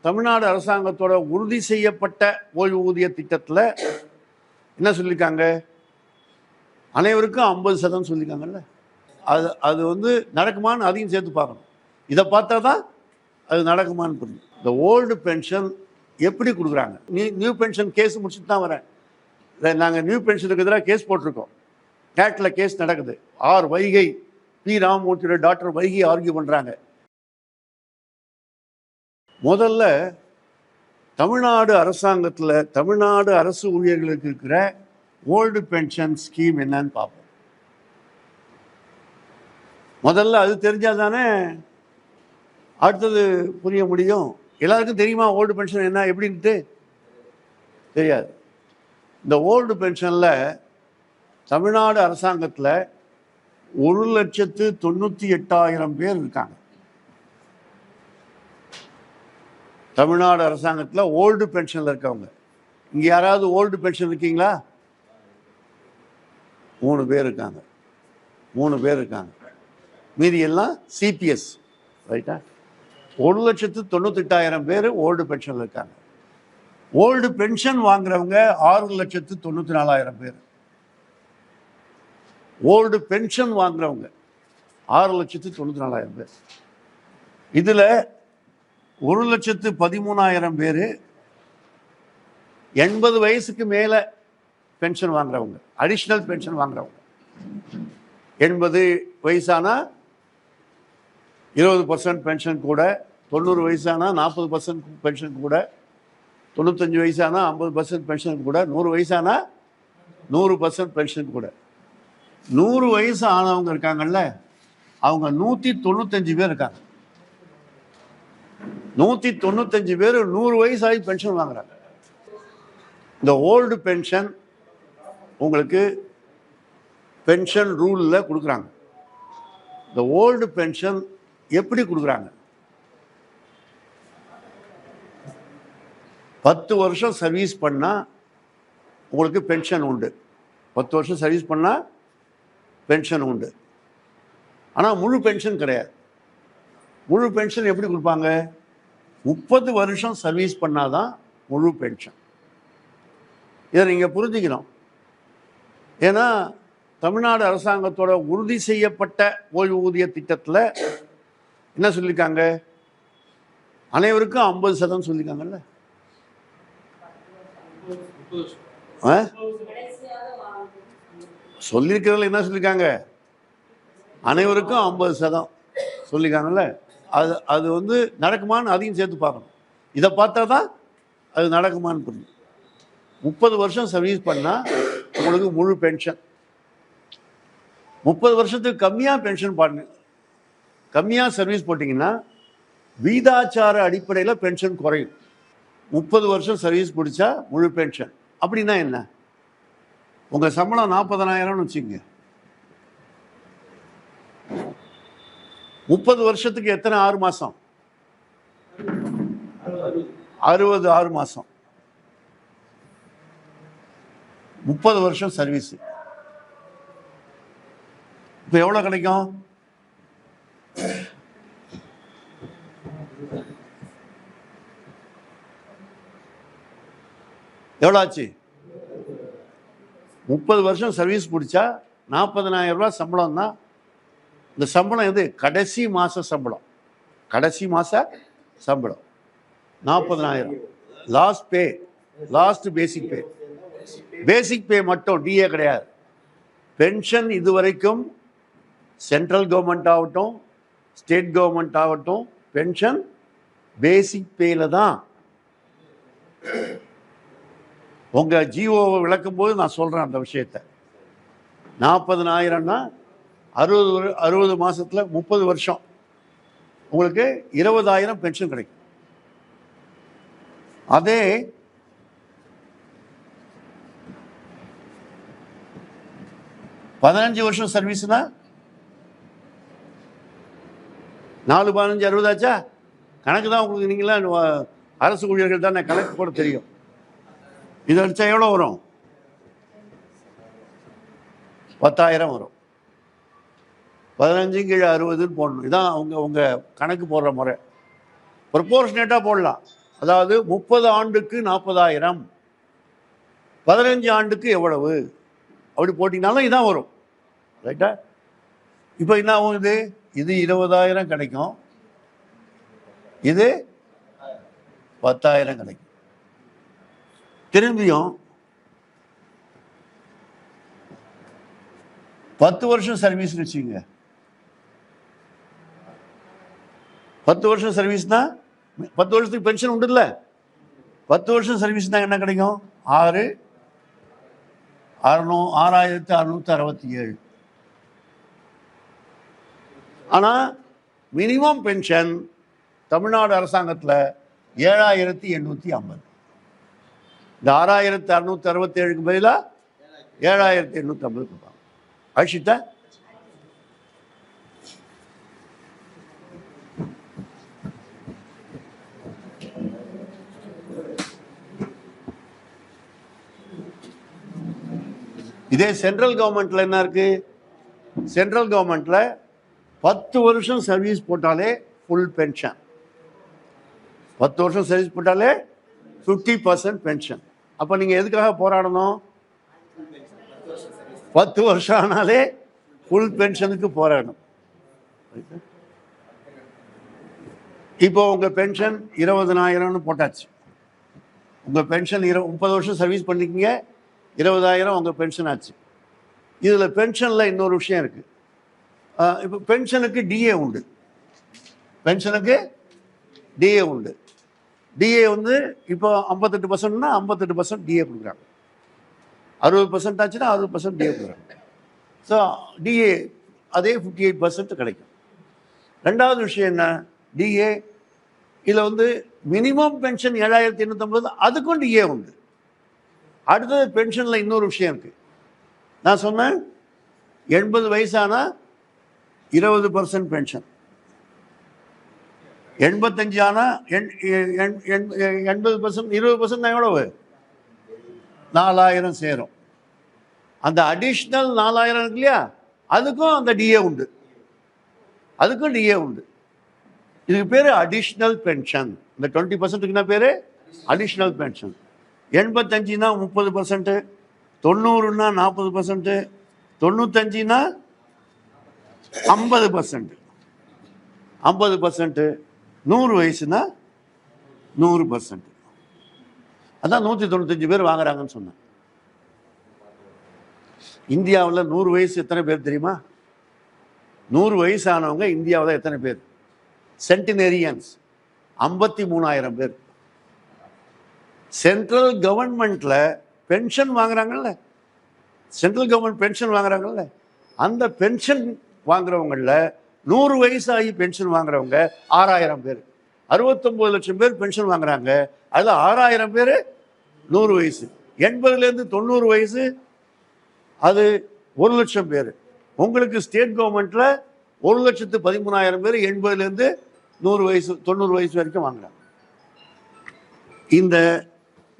தமிழ்நாடு அரசாங்கத்தோட உறுதி செய்யப்பட்ட ஓய்வூதிய திட்டத்தில் என்ன சொல்லியிருக்காங்க? அனைவருக்கும் 50% சொல்லியிருக்காங்கல்ல. அது வந்து நடக்குமான்னு அதையும் சேர்த்து பார்க்கணும். இதை பார்த்தா தான் அது நடக்குமான்னு புரியும். இந்த ஓல்டு பென்ஷன் எப்படி கொடுக்குறாங்க? நியூ பென்ஷன் கேஸ் முடிச்சுட்டு தான் வரேன். நாங்கள் நியூ பென்ஷனுக்கு எதிராக கேஸ் போட்டிருக்கோம். கேட்டில் கேஸ் நடக்குது. வைகை பி ராமமூர்த்தியோட டாக்டர் வைகை ஆர்கியூ பண்ணுறாங்க. முதல்ல தமிழ்நாடு அரசாங்கத்தில் தமிழ்நாடு அரசு ஊழியர்களுக்கு இருக்கிற ஓல்டு பென்ஷன் ஸ்கீம் என்னன்னு பார்ப்போம். முதல்ல அது தெரிஞ்சால் தானே அடுத்தது புரிய முடியும். எல்லாருக்கும் தெரியுமா ஓல்டு பென்ஷன் என்ன எப்படின்ட்டு? தெரியாது. இந்த ஓல்டு பென்ஷனில் தமிழ்நாடு அரசாங்கத்தில் 1,98,000 பேர் இருக்காங்க. தமிழ்நாடு அரசாங்கத்தில் ஓல்டு பென்ஷனில் இருக்கவங்க. இங்கே யாராவது ஓல்டு பென்ஷன் இருக்கீங்களா? 3 பேர் இருக்காங்க. 3 பேர் இருக்காங்க. மீதி எல்லாம் சிபிஎஸ். ரைட்டா? 1,98,000 பேர் ஓல்டு பென்ஷனில் இருக்காங்க. ஓல்டு பென்ஷன் வாங்குறவங்க 6,94,000 பேர். ஓல்டு பென்ஷன் வாங்குறவங்க 6,94,000 பேர். இதில் 1,13,000 பேர் 80 வயசுக்கு மேலே பென்ஷன் வாங்குறவங்க, அடிஷ்னல் பென்ஷன் வாங்குறவங்க. 80 வயசானா 20% பென்ஷன் கூட, 90 வயசானா 40% பென்ஷன் கூட, 95 வயசானா 50% பென்ஷன் கூட, 100 வயசானா 100% பென்ஷன் கூட. 100 வயசு ஆனவங்க இருக்காங்கல்ல, அவங்க 195 பேர் இருக்காங்க. 195 பேர் 100 வயசாகி பென்ஷன் வாங்குறாங்க. இந்த ஓல்டு பென்ஷன் உங்களுக்கு பென்ஷன் ரூலில் கொடுக்குறாங்க. இந்த ஓல்டு பென்ஷன் எப்படி கொடுக்குறாங்க? 10 வருஷம் சர்வீஸ் பண்ணால் உங்களுக்கு பென்ஷன் உண்டு. 10 வருஷம் சர்வீஸ் பண்ணால் பென்ஷன் உண்டு. ஆனால் முழு பென்ஷன் கிடையாது. முழு பென்ஷன் எப்படி கொடுப்பாங்க? 30 வருஷம் சர்வீஸ் பண்ணாதான் முழு பென்ஷன். இதை நீங்கள் புரிஞ்சுக்கணும். ஏன்னா தமிழ்நாடு அரசாங்கத்தோட உறுதி செய்யப்பட்ட ஓய்வூதிய திட்டத்தில் என்ன சொல்லியிருக்காங்க? அனைவருக்கும் 50% சொல்லியிருக்காங்கல்ல. சொல்லியிருக்கிறதுல என்ன சொல்லியிருக்காங்க? அனைவருக்கும் 50% சொல்லியிருக்காங்கல்ல. அது வந்து நடக்குமான்னு அதையும் சேர்த்து பார்க்கணும். இதை பார்த்தா தான் அது நடக்குமான்னு புரியும். 30 வருஷம் சர்வீஸ் பண்ணால் உங்களுக்கு முழு பென்ஷன். 30 வருஷத்துக்கு கம்மியாக பென்ஷன் பாருங்க, கம்மியாக சர்வீஸ் போட்டிங்கன்னா வீதாச்சார அடிப்படையில் பென்ஷன் குறையும். 30 வருஷம் சர்வீஸ் பிடிச்சா முழு பென்ஷன். அப்படின்னா என்ன? உங்கள் சம்பளம் 40,000ன்னு வச்சுக்கோங்க. 30 வருஷத்துக்கு எத்தனை 6 மாதம்? 60 6 மாதம். 30 வருஷம் சர்வீஸ். இப்போ எவ்வளோ கிடைக்கும்? எவ்வளோ ஆச்சு? 30 வருஷம் சர்வீஸ் பிடிச்சா 40,000 ரூபாய் சம்பளம் தான். இந்த சம்பளம் எது? கடைசி மாத சம்பளம். கடைசி மாத சம்பளம் 40,000. லாஸ்ட் பே, லாஸ்ட் பேசிக் பே. பேசிக் பே மட்டும், டிஏ கிடையாது. பென்ஷன் இதுவரைக்கும் சென்ட்ரல் கவர்மெண்ட் ஆகட்டும், ஸ்டேட் கவர்மெண்ட் ஆகட்டும், பென்ஷன் பேசிக் பேல தான். உங்கள் ஜிஓவை விளக்கும் போது நான் சொல்கிறேன் அந்த விஷயத்தை. 40,000ன்னா 60 மாதத்தில் 30 வருஷம் உங்களுக்கு 20,000 பென்ஷன் கிடைக்கும். அதே 15 வருஷம் சர்வீஸ்னா 4 15 60 ஆச்சா? கணக்கு தான் உங்களுக்கு. நீங்களாம் அரசு ஊழியர்கள் தான், கணக்கு போட தெரியும். இதை அடித்தா எவ்வளோ வரும்? 10,000 வரும். 15 கீழே 60ன்னு போடணும். இதான் உங்கள் கணக்கு போடுற முறை. ப்ரொபோர்ஷனேட்டாக போடலாம். அதாவது 30 ஆண்டுக்கு 40,000, 15 ஆண்டுக்கு எவ்வளவு அப்படி போட்டிங்கனாலும் இதான் வரும். ரைட்டா? இப்போ என்ன ஆகும்? இது 20,000 கிடைக்கும், இது 10,000 கிடைக்கும். திரும்பியும் 10 வருஷம் சர்வீஸ் வச்சுங்க. 10 வருஷம் சர்வீஸ்னா 10 வருஷத்துக்கு பென்ஷன் உண்டு இல்லை? 10 வருஷம் சர்வீஸ்னா என்ன கிடைக்கும்? 6,667. ஆனால் மினிமம் பென்ஷன் தமிழ்நாடு அரசாங்கத்தில் 7,850. இந்த 6,667க்கு பதிலாக 7,850 கொடுப்பாங்க. அழிச்சிட்டா இதே சென்ட்ரல் கவர்மெண்ட்ல என்ன இருக்கு? சென்ட்ரல் கவர்மெண்ட்ல 10 வருஷம் சர்வீஸ் போட்டாலே ஃபுல் பென்ஷன். 10 வருஷம் சர்வீஸ் போட்டாலே 50% பென்ஷன். அப்போ நீங்க எதுக்காக போராடணும்? 10 வருஷம் ஆனாலே ஃபுல் பென்ஷனுக்கு போராடணும். இப்போ உங்க பென்ஷன் 20,000 போட்டாச்சு. உங்க பென்ஷன் 30 வருஷம் சர்வீஸ் பண்ணிக்கிங்க, 20,000 உங்க பென்ஷன் ஆச்சு. இதுல பென்ஷன்ல இன்னொரு விஷயம் இருக்கு. இப்போ பென்ஷனுக்கு டிஏ உண்டு. பென்ஷனுக்கு டிஏ உண்டு. டிஏ இப்போ 58%னா 58% டிஏ கொடுக்குறாங்க. 60% ஆச்சுன்னா 60% டிஏ கொடுக்குறாங்க. ஸோ டிஏ அதே 58% கிடைக்கும். ரெண்டாவது விஷயம் என்ன? டிஏ இதில் மினிமம் பென்ஷன் 7,850, அதுக்கும் டிஏ உண்டு. அடுத்தது பென்ஷனில் இன்னொரு விஷயம் இருக்கு. நான் சொன்னேன் 80 வயசானா 20% பென்ஷன், 85 ஆனா 80%, 20% எவ்வளவு? 4,000 சேரும். அந்த அடிஷ்னல் 4,000 இருக்கு இல்லையா, அதுக்கும் அந்த டிஏ உண்டு. அதுக்கும் டிஏ உண்டு. இதுக்கு பேரு அடிஷ்னல் பென்ஷன். இந்த 20%க்கு என்ன பேரு? Additional pension. 85னா 30%, 90னா 40%, 95னா 50%, 50%, 100 வயசுனா 100%. அதான் 195 பேர் வாங்குறாங்கன்னு சொன்னேன். இந்தியாவில் 100 வயசு எத்தனை பேர் தெரியுமா? 100 வயசானவங்க இந்தியாவில் எத்தனை பேர்? சென்டினேரியன்ஸ் 53,000 பேர். சென்ட்ரல் கவர்மெண்ட்ல பென்ஷன் வாங்குறாங்கல்ல, சென்ட்ரல் கவர்மெண்ட் பென்ஷன் வாங்குறாங்கல்ல, அந்த பென்ஷன் வாங்குறவங்கள 100 வயசாகி பென்ஷன் வாங்குறவங்க 6,000 பேர். 69 லட்சம் பேர் பென்ஷன் வாங்குறாங்க. அதுல 6,000 பேர் 100 வயசு. 80லேருந்து 90 வயசு அது 1 லட்சம் பேர். உங்களுக்கு ஸ்டேட் கவர்மெண்ட்ல 1,13,000 பேர் 80லேருந்து 100 வயசு 90 வயசு வரைக்கும் வாங்குறாங்க.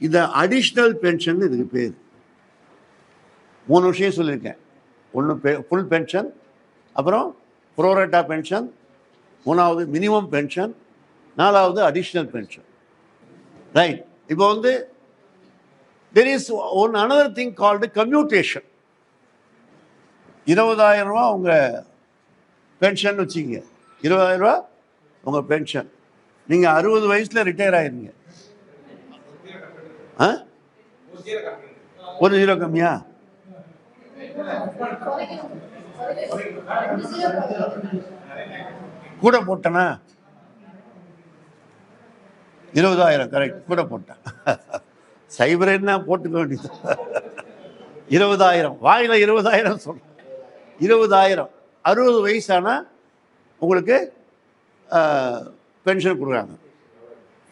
இந்த அடிஷ்னல் பென்ஷன் இதுக்கு பேர். 3 விஷயம் சொல்லியிருக்கேன். ஒன்று ஃபுல் பென்ஷன், அப்புறம் ப்ரோரேட்டா பென்ஷன், 3வது மினிமம் பென்ஷன், 4வது அடிஷ்னல் பென்ஷன். ரைட். இப்போ there is another thing called commutation. 20,000 ரூபா உங்க பென்ஷன் வச்சுங்க. 20,000 ரூபா உங்க பென்ஷன். நீங்க 60 வயசுல ரிட்டையர் ஆயிருங்க. ஒரு ஜீரோ கம்மியா? கூட போட்டனா? 20,000 கரெக்ட், கூட போட்டேன். சைபர் என்ன போட்டுக்க வேண்டியது. 20,000 வாயில 20,000 சொல்றேன். 20,000 60 வயசானா உங்களுக்கு பென்ஷன் கொடுக்குறாங்க.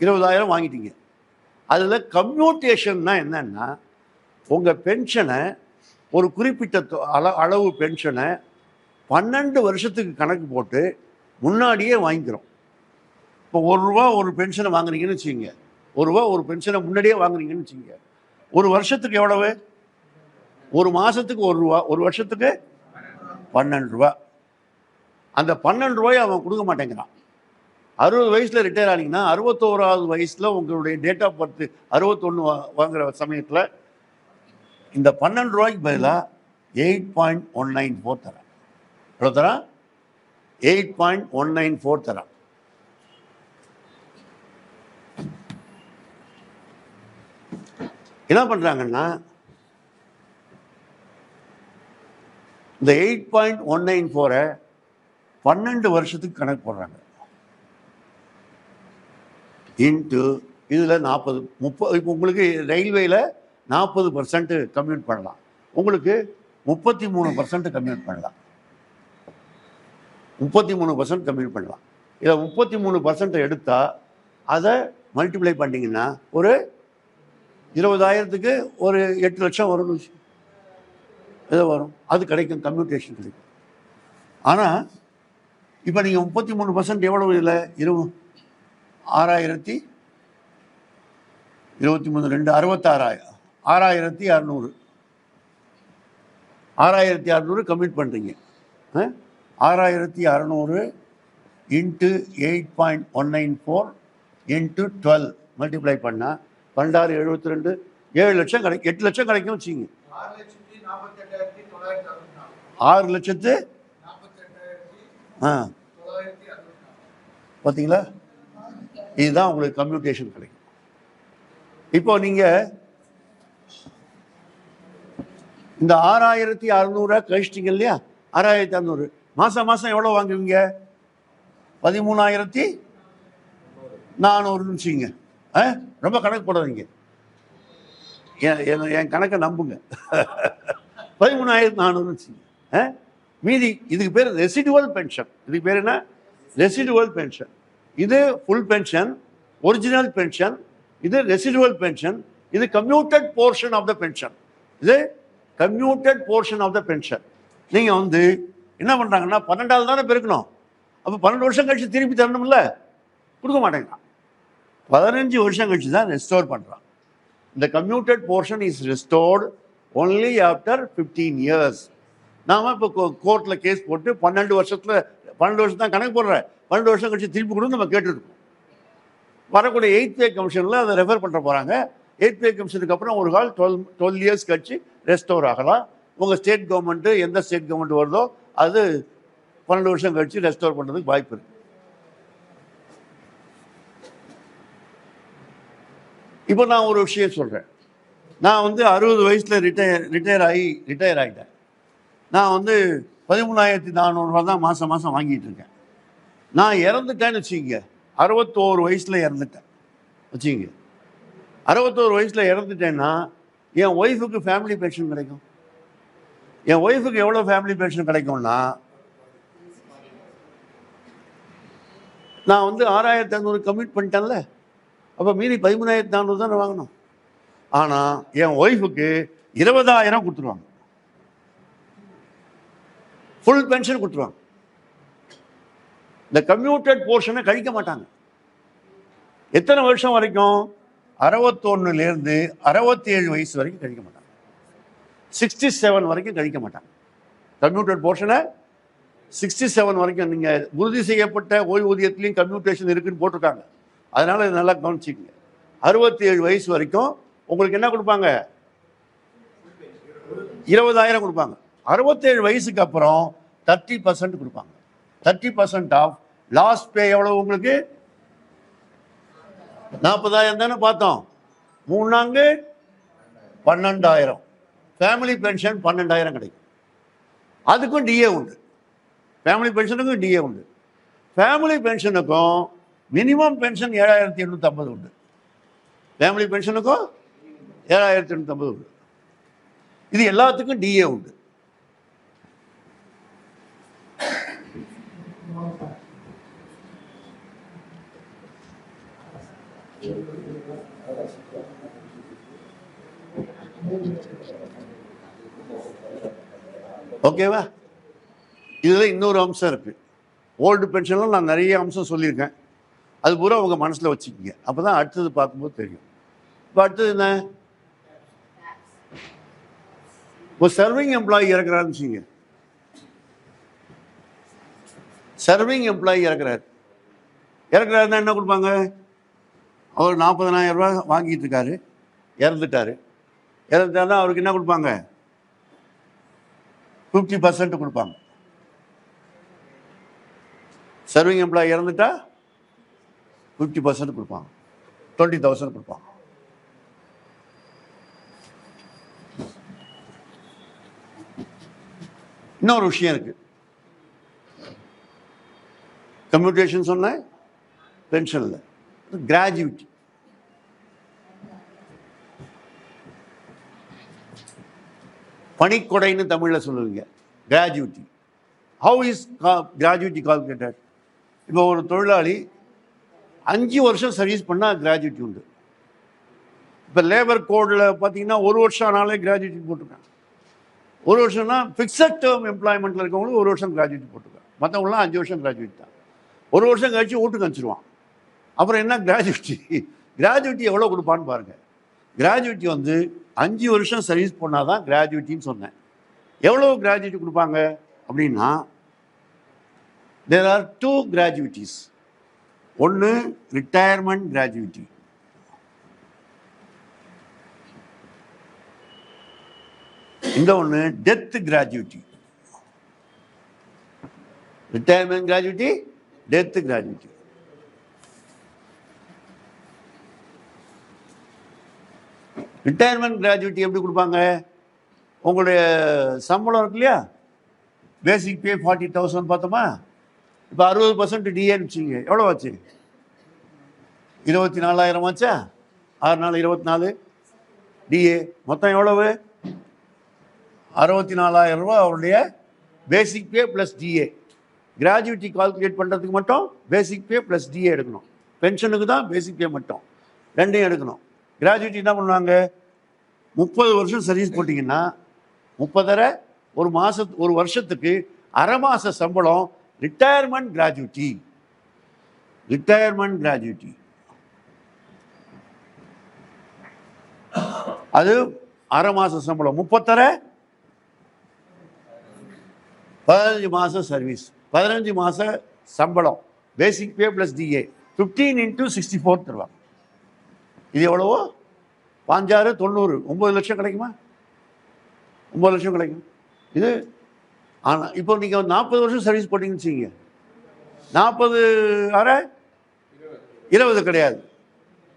20,000 வாங்கிட்டீங்க. அதில் கம்யூட்டேஷன்னா என்னன்னா, உங்கள் பென்ஷனை ஒரு குறிப்பிட்ட அளவு பென்ஷனை 12 வருஷத்துக்கு கணக்கு போட்டு முன்னாடியே வாங்கிக்கிறோம். இப்போ ₹1 ஒரு பென்ஷனை வாங்குறீங்கன்னு வச்சுக்கோங்க. ₹1 ஒரு பென்ஷனை முன்னாடியே வாங்குறீங்கன்னு வச்சுக்கோங்க. ஒரு வருஷத்துக்கு எவ்வளவு? ஒரு மாதத்துக்கு ₹1, ஒரு வருஷத்துக்கு ₹12. அந்த ₹12 அவன் கொடுக்க மாட்டேங்கிறான். 60 வயசில் ரிட்டையர் ஆனீங்கன்னா 61வது வயசில் உங்களுடைய டேட் ஆஃப் பர்த் 61 வாங்குற சமயத்தில் இந்த 12 ரூபாய்க்கு பதிலாக 8.194 தரேன். எவ்வளோ தரேன்? 8.194 தரேன். என்ன பண்ணுறாங்கன்னா இந்த 8.194 12 வருஷத்துக்கு கணக்கு போடுறாங்க. இன்ட்டு இதில் 40 30. இப்போ உங்களுக்கு ரயில்வேயில் 40% கம்யூட் பண்ணலாம், உங்களுக்கு 33% கம்யூட் பண்ணலாம், 33% கம்யூட் பண்ணலாம். இதை 33% எடுத்தால் அதை மல்டிப்ளை பண்ணிங்கன்னா ஒரு 20,000க்கு ஒரு 8 லட்சம் வரும்னு ஏதோ வரும். அது கிடைக்கும், கம்யூட்டேஷன் கிடைக்கும். ஆனால் இப்போ நீங்கள் 33% எவ்வளவு? இல்லை 6,000 23 2 66,000 6,600 6,600 கம்மிட் பண்ணுறீங்க. 6,600 இன்ட்டு 8.194 இன்ட்டு 12 மல்டிப்ளை பண்ணால் 12 72 7 லட்சம் கிடைக்கும். 8 லட்சம் கிடைக்கும் வச்சுங்க. 6 லட்சத்து பார்த்தீங்களா? இதுதான் உங்களுக்கு கம்யூட்டேஷன் கிடைக்கும். இப்போ நீங்கள் இந்த 6,600 கழிச்சிட்டிங்க இல்லையா? 6,600 மாதம் மாதம் எவ்வளோ வாங்குவீங்க? 13,400 வச்சுங்க. ரொம்ப கணக்கு போடாதீங்க, என் கணக்கை நம்புங்க. 13,400 வச்சுங்க. மீதி இதுக்கு பேர் ரெசிடுவல் பென்ஷன். இதுக்கு பேர் என்ன? Residual pension. இது ஃபுல் பென்ஷன், ஒரிஜினல் பென்ஷன். இது ரெசிடுவல் பென்ஷன். இது commuted portion of the pension. இது commuted portion of the pension. நீங்கள் வந்து என்ன பண்ணுறாங்கன்னா 12 தானே பெருக்கணும். அப்போ 12 வருஷம் கழிச்சு திருப்பி தரணும்ல, கொடுக்க மாட்டேங்கிறான். 15 வருஷம் கழிச்சு தான் ரெஸ்டோர் பண்ணுறான். இந்த commuted portion is restored only after 15 years. நாம் இப்போ கோர்ட்டில் கேஸ் போட்டு 12 வருஷம் தான் கணக்கு போடுறேன். 12 வருஷம் கழிச்சு திருப்பி கொடுத்து நம்ம கேட்டுருக்கோம். வரக்கூடிய 8th பே கமிஷனில் அதை ரெஃபர் பண்ணுற போகிறாங்க. 8th பே கமிஷனுக்கு அப்புறம் ஒரு கால் 12 இயர்ஸ் கழிச்சு ரெஸ்டோர் ஆகலாம். உங்கள் ஸ்டேட் கவர்மெண்ட்டு எந்த ஸ்டேட் கவர்மெண்ட் வருதோ அது 12 வருஷம் கழிச்சு ரெஸ்டோர் பண்ணுறதுக்கு வாய்ப்பு இருக்கு. இப்போ நான் ஒரு விஷயம் சொல்கிறேன். நான் வந்து 60 வயசில் ரிட்டையர் ஆகிட்டேன். நான் வந்து 13,400 தான் மாதம் மாதம் வாங்கிட்டு இருக்கேன். நான் இறந்துட்டேன்னு வச்சுக்கிங்க, 61 வயசில் இறந்துட்டேன் வச்சுக்கிங்க. 61 வயசில் இறந்துட்டேன்னா என் ஒய்ஃபுக்கு ஃபேமிலி பென்ஷன் கிடைக்கும். என் ஒய்ஃபுக்கு எவ்வளோ ஃபேமிலி பென்ஷன் கிடைக்கும்னா, நான் வந்து 6,500 கமிட் பண்ணிட்டேன்ல, அப்போ மீறி 13,400 தானே வாங்கணும். ஆனால் என் ஒய்ஃபுக்கு 20,000 கொடுத்துருவாங்க, ஃபுல் பென்ஷன் கொடுத்துருவாங்க. இந்த கம்யூட்டட் போர்ஷனை கழிக்க மாட்டாங்க. எத்தனை வருஷம் வரைக்கும்? 61லேருந்து 67 வயசு வரைக்கும் கழிக்க மாட்டாங்க. 67 வரைக்கும் கழிக்க மாட்டாங்க. கம்யூட்டட் போர்ஷனை 67 வரைக்கும். நீங்கள் உறுதி செய்யப்பட்ட ஓய்வூதியத்திலையும் கம்யூட்டேஷன் இருக்குன்னு போட்டிருக்காங்க. அதனால இது நல்லா கவனிச்சிக்கங்க. 67 வயசு வரைக்கும் உங்களுக்கு என்ன கொடுப்பாங்க? 20,000 கொடுப்பாங்க. 67 வயசுக்கு அப்புறம் 30% கொடுப்பாங்க. 30% ஆஃப் லாஸ்ட் பே எவ்வளவு உங்களுக்கு? 40,000 தானே பார்த்தோம். 3 நான்கு 12,000. ஃபேமிலி பென்ஷன் 12,000 கிடைக்கும். அதுக்கும் டிஏ உண்டு. ஃபேமிலி பென்ஷனுக்கும் டிஏ உண்டு. ஃபேமிலி பென்ஷனுக்கும் மினிமம் பென்ஷன் 7,850 உண்டு. ஃபேமிலி பென்ஷனுக்கும் 7,850 உண்டு. இது எல்லாத்துக்கும் டிஏ உண்டு. ஓகேவா? இதில் இன்னொரு அம்சம் இருக்கு. ஓல்டு பென்ஷன்லாம் நான் நிறைய அம்சம் சொல்லியிருக்கேன். அது பூரா உங்கள் மனசில் வச்சுக்கிங்க. அப்போ தான் அடுத்தது பார்க்கும்போது தெரியும். இப்போ அடுத்தது என்ன? இப்போ சர்விங் எம்ப்ளாயி இறக்குறாருன்னு வச்சுங்க. Serving employee இறக்குறாரு. இறக்குறாருன்னா என்ன கொடுப்பாங்க? அவர் 40,000 ரூபா வாங்கிட்டு இருக்காரு, இறந்துட்டாருன்னா அவருக்கு என்ன கொடுப்பாங்க? 50% கொடுப்பாங்க. சர்விங் எம்ப்ளாயி இறந்துட்டா 50% கொடுப்பாங்க, 20,000 கொடுப்பாங்க. இன்னொரு விஷயம் இருக்கு. கம்யூட்டேஷன் சொன்னேன், பென்ஷன்ல கிராஜுவிட்டி. பணிக்கொடைன்னு தமிழ்ல சொல்லுவீங்க, gratuity. How is gratuity calculated? இப்போ ஒரு தொழிலாளி 5 வருஷம் சர்வீஸ் பண்ணால் கிராஜுவிட்டி உண்டு. இப்போ லேபர் கோடில் பார்த்தீங்கன்னா 1 வருஷம் ஆனாலே கிராஜுவிட்டி போட்டிருக்காங்க. 1 வருஷம்னா ஃபிக்ஸட் டேர்ம் எம்ப்ளாய்மெண்ட்டில் இருக்கவங்களுக்கு 1 வருஷம் கிராஜுவிட்டி போட்டிருக்காங்க. மற்றவங்களாம் 5 வருஷம் கிராஜுவிட்டி தான். 1 வருஷம் கழிச்சு வீட்டுக்கு அனுப்பிச்சிருவான். அப்புறம் என்ன கிராஜுவிட்டி? கிராஜுவிட்டி எவ்வளோ கொடுப்பான்னு பாருங்கள். கிராஜுவிட்டி வந்து 5 வருஷம் சர்வீஸ் பண்ணால் தான் கிராஜுவிட்டின்னு சொன்னேன். எவ்வளோ கிராஜுவிட்டி கொடுப்பாங்க அப்படின்னா, there are 2 gratuities. ஒன்று ரிட்டையர்மெண்ட் கிராஜுவிட்டி, இந்த ஒன்று death gratuity. Retirement gratuity, death gratuity. Retirement gratuity எப்படி கொடுப்பாங்க? உங்களுடைய சம்பளம் இருக்கு இல்லையா, பேசிக் பே 40,000 பார்த்தோமா, இப்போ 60% டிஏன்னு வச்சுங்க, எவ்வளோ ஆச்சு? 24,000 ஆச்சா? 6 நாள் 24 டிஏ, மொத்தம் எவ்வளவு? 64,000 ரூபா அவருடைய basic pay plus DA. Gratuity calculate பண்ணுறதுக்கு மட்டும் பேசிக் பே ப்ளஸ் டிஏ எடுக்கணும். பென்ஷனுக்கு தான் பேசிக் பே மட்டும், ரெண்டையும் எடுக்கணும். கிராஜுவிட்டி என்ன பண்ணுவாங்க? 30 வருஷம் சர்வீஸ் போட்டிங்கன்னா 30 ஒரு வருஷத்துக்கு அரை மாத சம்பளம் ரிட்டையர்மெண்ட் கிராஜுவிட்டி. ரிட்டையர்மெண்ட் கிராஜுவிட்டி அது அரை மாத சம்பளம். 30 15 மாதம் சர்வீஸ், 15 மாத சம்பளம் பேசிக் பே ப்ளஸ் டிஏ 15 × 64 தருவாங்க. இது எவ்வளவோ? 5,6 90, 9 லட்சம் கிடைக்குமா? 9 லட்சம் கிடைக்கும் இது. ஆனால் இப்போ நீங்கள் 40 வருஷம் சர்வீஸ் போட்டிங்கன்னு வச்சுங்க, 40 அரை 20 கிடையாது,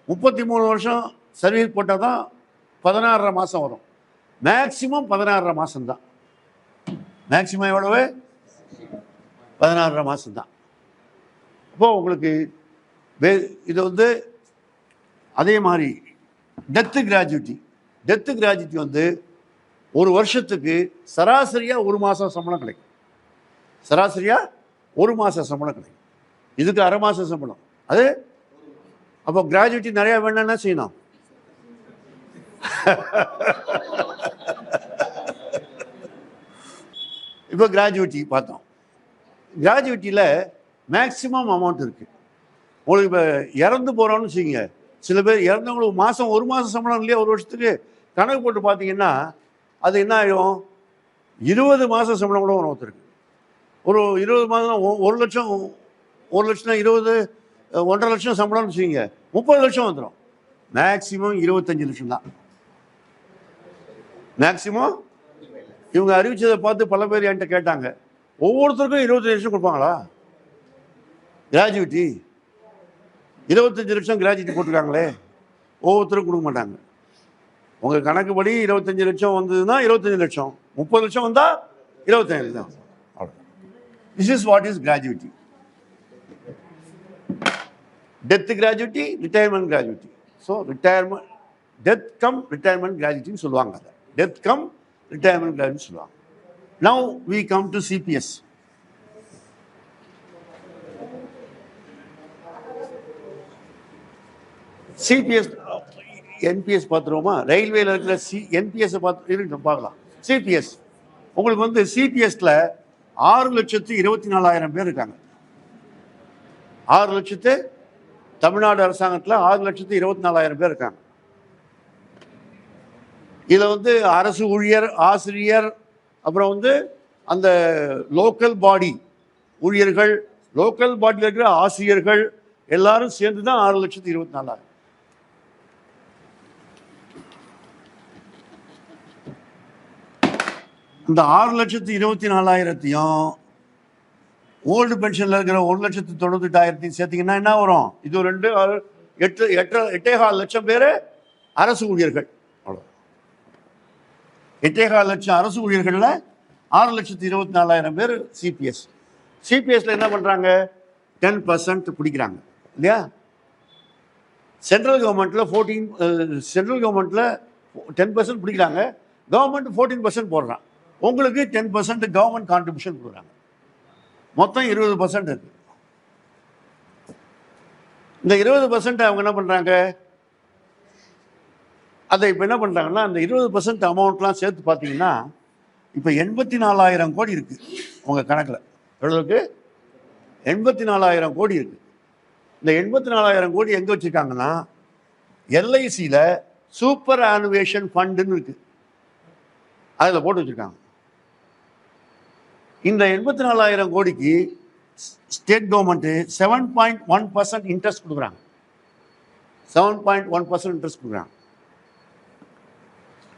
33 வருஷம் சர்வீஸ் போட்டால் தான் 16.5 மாதம் வரும். மேக்சிமம் 16.5 மாதம் தான். மேக்சிமம் எவ்வளவு? 16.5 மாதம் தான். அப்போது உங்களுக்கு இது வந்து அதே மாதிரி டெத்து கிராஜுவிட்டி. டெத்து கிராஜுவிட்டி வந்து ஒரு வருஷத்துக்கு சராசரியாக 1 மாதம் சம்பளம் கிடைக்கும். சராசரியாக 1 மாதம் சம்பளம் கிடைக்கும். இதுக்கு அரை மாதம் சம்பளம். அது அப்போ கிராஜுவிட்டி நிறையா வேணும்னா செய்யணும். இப்போ கிராஜுவிட்டி பார்த்தோம். கிராஜுவிட்டியில் மேக்சிமம் அமௌண்ட் இருக்குது. உங்களுக்கு இப்போ இறந்து போகிறோன்னு வச்சுங்க, சில பேர் இறந்தவங்களுக்கு 1 மாதம் சம்பளம் இல்லையா, ஒரு வருஷத்துக்கு கணக்கு போட்டு பார்த்தீங்கன்னா அது என்ன ஆகிடும்? 20 மாதம் சம்பளம் கூட வரும் ஒருத்தருக்கு. ஒரு 20 மாதம் 1 லட்சம், 1 லட்சம்னா 20, 1.5 லட்சம் சம்பளம்னு வச்சுங்க, 30 லட்சம் வந்துடும். மேக்சிமம் 25 லட்சம் தான் மேக்சிமம். இவங்க அறிவிச்சதை பார்த்து பல பேர் என்கிட்ட கேட்டாங்க, ஒவ்வொருத்தருக்கும் 25 லட்சம் கொடுப்பாங்களா கிராஜுவிட்டி? 25 லட்சம் கிராஜுவிட்டி போட்டிருக்காங்களே, ஒவ்வொருத்தரும் கொடுக்க மாட்டாங்க. உங்கள் கணக்குப்படி 25 லட்சம் வந்ததுன்னா 25 லட்சம், 30 லட்சம் வந்தால் 25 லட்சம். This is what is gratuity. Death gratuity, retirement gratuity. So retirement, death cum retirement கிராஜுவிட்டின்னு சொல்லுவாங்க. அதை டெத் கம் ரிட்டையர்மெண்ட் கிராஜுவிட்டி சொல்லுவாங்க. Now we come to CPS. CPS NPS பார்த்துருவோமா? ரயில்வேல இருக்கிற என்பிஎஸ் பார்க்கலாம். சிபிஎஸ் உங்களுக்கு வந்து சிபிஎஸ்ல 6,24,000 பேர் இருக்காங்க. 6 லட்சத்து தமிழ்நாடு அரசாங்கத்தில் 6,24,000 பேர் இருக்காங்க. இதில் வந்து அரசு ஊழியர், ஆசிரியர், அப்புறம் வந்து அந்த லோக்கல் பாடி ஊழியர்கள், லோக்கல் பாடியில் இருக்கிற ஆசிரியர்கள், எல்லாரும் சேர்ந்து தான் 6,24,000. இந்த 6,24,000 ஓல்டு பென்ஷன்ல இருக்கிற 1,98,000 சேர்த்தீங்கன்னா என்ன வரும்? இது 2 8 8.25 லட்சம் பேர் அரசு ஊழியர்கள். அவ்வளோ 8.25 லட்சம் அரசு ஊழியர்களில் 6,24,000 பேர் சிபிஎஸ். சிபிஎஸ்ல என்ன பண்றாங்க? 10% பிடிக்கிறாங்க இல்லையா? சென்ட்ரல் கவர்மெண்ட்ல 10% பிடிக்கிறாங்க. கவர்மெண்ட் 14% போடுறான். உங்களுக்கு 10% கவர்மெண்ட் கான்ட்ரிபியூஷன் கொடுக்குறாங்க. மொத்தம் 20% இருக்கு. இந்த 20% அவங்க என்ன பண்றாங்க? அதை இப்போ என்ன பண்றாங்கன்னா, அந்த 20% அமௌண்ட்லாம் சேர்த்து பார்த்தீங்கன்னா இப்போ 84,000 கோடி இருக்கு உங்க கணக்கில். எவ்வளவுக்கு? 84,000 கோடி இருக்கு. இந்த 84,000 கோடி எங்க வச்சிருக்காங்கன்னா, எல்ஐசியில் சூப்பர் ஆனுவேஷன் ஃபண்டுன்னு இருக்கு, அதில் போட்டு வச்சிருக்காங்க. இந்த 84,000 கோடிக்கு ஸ்டேட் கவர்மெண்ட் 7.1% இன்ட்ரெஸ்ட் கொடுக்குறாங்க. 7.1% இன்ட்ரெஸ்ட் கொடுக்குறாங்க.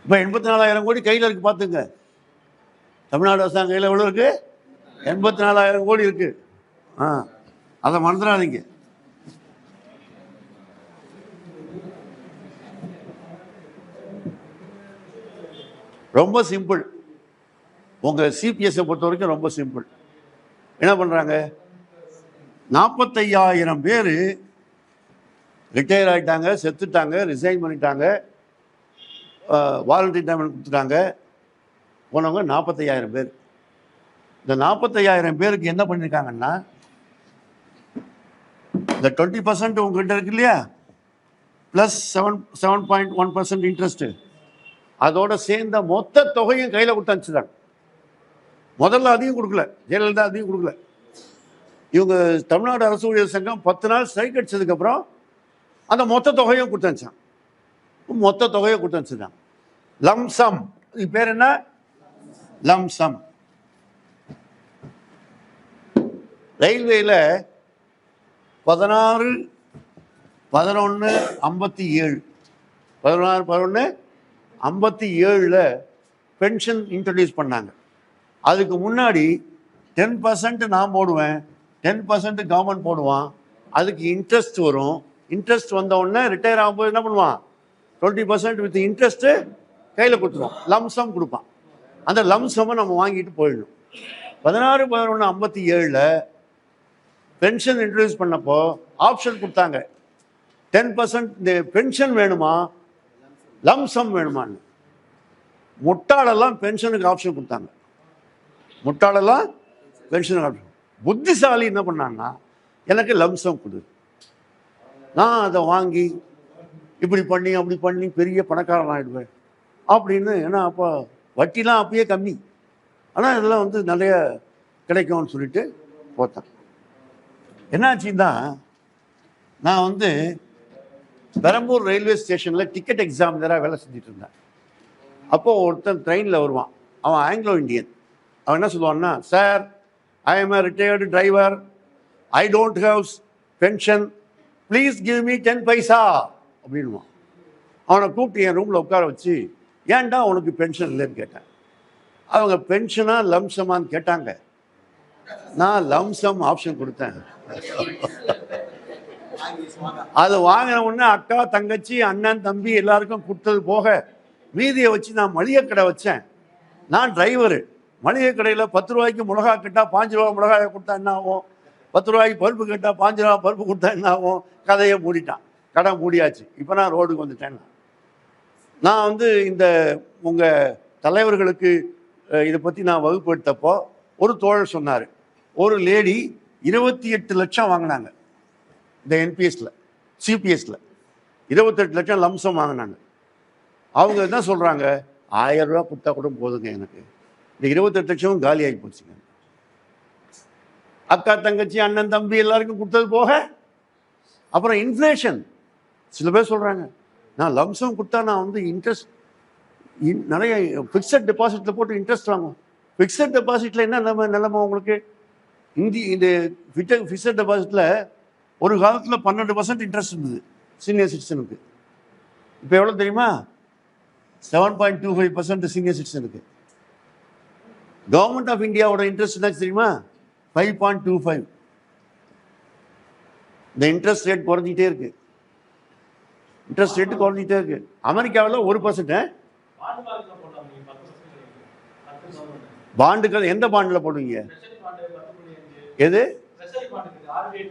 இப்போ 84,000 கோடி கையில் இருக்கு பார்த்துங்க. தமிழ்நாடு அரசாங்கம் கையில் எவ்வளோ இருக்கு? 84,000 கோடி இருக்கு. அதை மறந்துடாதீங்க. ரொம்ப சிம்பிள். உங்கள் சிபிஎஸ்ஸை பொறுத்த வரைக்கும் ரொம்ப சிம்பிள். என்ன பண்ணுறாங்க? 45,000 பேர் ரிட்டையர் ஆகிட்டாங்க, செத்துட்டாங்க, ரிசைன் பண்ணிட்டாங்க, வாலண்டரி ரிட்டைர்மெண்ட் கொடுத்துட்டாங்க. போனவங்க 45,000 பேர். இந்த 45,000 பேருக்கு என்ன பண்ணியிருக்காங்கன்னா, இந்த 20% உங்ககிட்ட இருக்கு இல்லையா, ப்ளஸ் 7.1% இன்ட்ரெஸ்ட்டு, அதோட சேர்ந்த மொத்த தொகையும் கையில் கொடுத்து அனுப்பிச்சுட்டாங்க. முதல்ல அதையும் கொடுக்கல, ஜெயலலிதா அதையும் கொடுக்கல. இவங்க தமிழ்நாடு அரசு ஊழியர் சங்கம் 10 நாள் ஸ்ட்ரைக் அடிச்சதுக்கப்புறம் அந்த மொத்த தொகையும் கொடுத்து அனுப்பிச்சாங்க. மொத்த தொகையை கொடுத்து அனுப்பிச்சிருக்காங்க. லம்சம். இது பேர் என்ன? லம்சம். ரயில்வேல 16/11/57 பென்ஷன் இன்ட்ரடியூஸ் பண்ணாங்க. அதுக்கு முன்னாடி 10% நான் போடுவேன், 10% கவர்மெண்ட் போடுவான். அதுக்கு இன்ட்ரெஸ்ட் வரும். இன்ட்ரெஸ்ட் வந்த உடனே ரிட்டையர் ஆகும்போது என்ன பண்ணுவான்? 20% வித் இன்ட்ரெஸ்ட்டு கையில் கொடுத்துருவான், லம்சம் கொடுப்பான். அந்த லம்சமை நம்ம வாங்கிட்டு போயிடணும். 16/11/57 பென்ஷன் இன்ட்ரடியூஸ் பண்ணப்போ ஆப்ஷன் கொடுத்தாங்க, 10% இந்த பென்ஷன் வேணுமா லம்சம் வேணுமான்னு. முட்டாளெல்லாம் பென்ஷனுக்கு ஆப்ஷன் கொடுத்தாங்க. முட்டாளெல்லாம் பென்ஷனுக்கு ஆப்ஷன். புத்திசாலி என்ன பண்ணாங்கன்னா, எனக்கு லம்சம் கொடு, நான் அதை வாங்கி இப்படி பண்ணி அப்படி பண்ணி பெரிய பணக்காரன் ஆகிடுவேன் அப்படின்னு. ஏன்னா அப்போ வட்டிலாம் அப்பயே கம்மி, ஆனால் இதெல்லாம் வந்து நிறைய கிடைக்கும்னு சொல்லிட்டு போத்தேன். என்னாச்சுன்னா, நான் வந்து பெரம்பூர் ரயில்வே ஸ்டேஷனில் டிக்கெட் எக்ஸாமினராக வேலை செஞ்சுட்டு இருந்தேன். அப்போது ஒருத்தன் ட்ரெயினில் வருவான், அவன் ஆங்கிலோ இண்டியன். அவன் என்ன சொல்லுவான்னா, sir I am a retired driver, I don't have pension, please give me 10 paisa அப்படின்வான். அவனை கூப்பிட்டு என் ரூமில் உட்கார வச்சு, ஏன்டா உனக்கு பென்ஷன் இல்லைன்னு கேட்டேன். அவங்க பென்ஷனா லம்சமான்னு கேட்டாங்க. நான் லம்சம் ஆப்ஷன் கொடுத்தேன். அது வாங்கின உடனே அக்கா தங்கச்சி அண்ணன் தம்பி எல்லாருக்கும் கொடுத்தது போக மீதியை வச்சு நான் மளிகை கடை வச்சேன். நான் டிரைவரு. மளிகை கடையில் 10 ரூபாய்க்கு மிளகா கேட்டால் 5 ரூபா மிளகாயை கொடுத்தா என்ன ஆகும்? 10 ரூபாய்க்கு பருப்பு கேட்டால் 5 ரூபா பருப்பு கொடுத்தா என்ன ஆகும்? கதையை மூடிட்டான். கடை மூடியாச்சு. இப்போ நான் ரோடுக்கு வந்துட்டேன். நான் வந்து இந்த உங்கள் தலைவர்களுக்கு இதை பற்றி நான் வகுப்பு எடுத்தப்போ ஒரு தோழர் சொன்னார், ஒரு லேடி 28 லட்சம் வாங்கினாங்க இந்த என்பிஎஸ்ல, சிபிஎஸ்ல 28 லட்சம் லம்சம் வாங்கினாங்க. அவங்க என்ன சொல்கிறாங்க, 1000 ரூபா கொடுத்தா கூட போதுங்க, எனக்கு இந்த 28 லட்சமும் காலி ஆகி போச்சுங்க. அக்கா தங்கச்சி அண்ணன் தம்பி எல்லாருக்கும் கொடுத்தது போக அப்புறம் இன்ஃப்ளேஷன். சில பேர் சொல்கிறாங்க, நான் லம்சம் கொடுத்தா நான் வந்து இன்ட்ரெஸ்ட் நிறைய ஃபிக்ஸட் டெபாசிட்டில் போட்டு இன்ட்ரெஸ்ட் வாங்குவோம். ஃபிக்ஸட் டெபாசிட்டில் என்ன நிலைமை உங்களுக்கு? இந்த ஃபிக்ஸட் டெபாசிட்டில் ஒரு காலத்தில் 12% இன்ட்ரெஸ்ட் இருந்தது சீனியர் சிட்டிசனுக்கு. இப்போ எவ்வளோ தெரியுமா? 7.25% சீனியர் சிட்டிசனுக்கு. கவர்மெண்ட் ஆஃப் இந்தியாவோட இன்ட்ரெஸ்ட் என்ன தெரியுமா? 5.25. இந்த இன்ட்ரெஸ்ட் ரேட் குறைஞ்சிட்டே இருக்கு. இன்ட்ரெஸ்ட் ரேட்டு குறைஞ்சிட்டே இருக்கு. அமெரிக்காவில் 1%. பாண்டுகள் எந்த பாண்டில் போடுவீங்க? எது?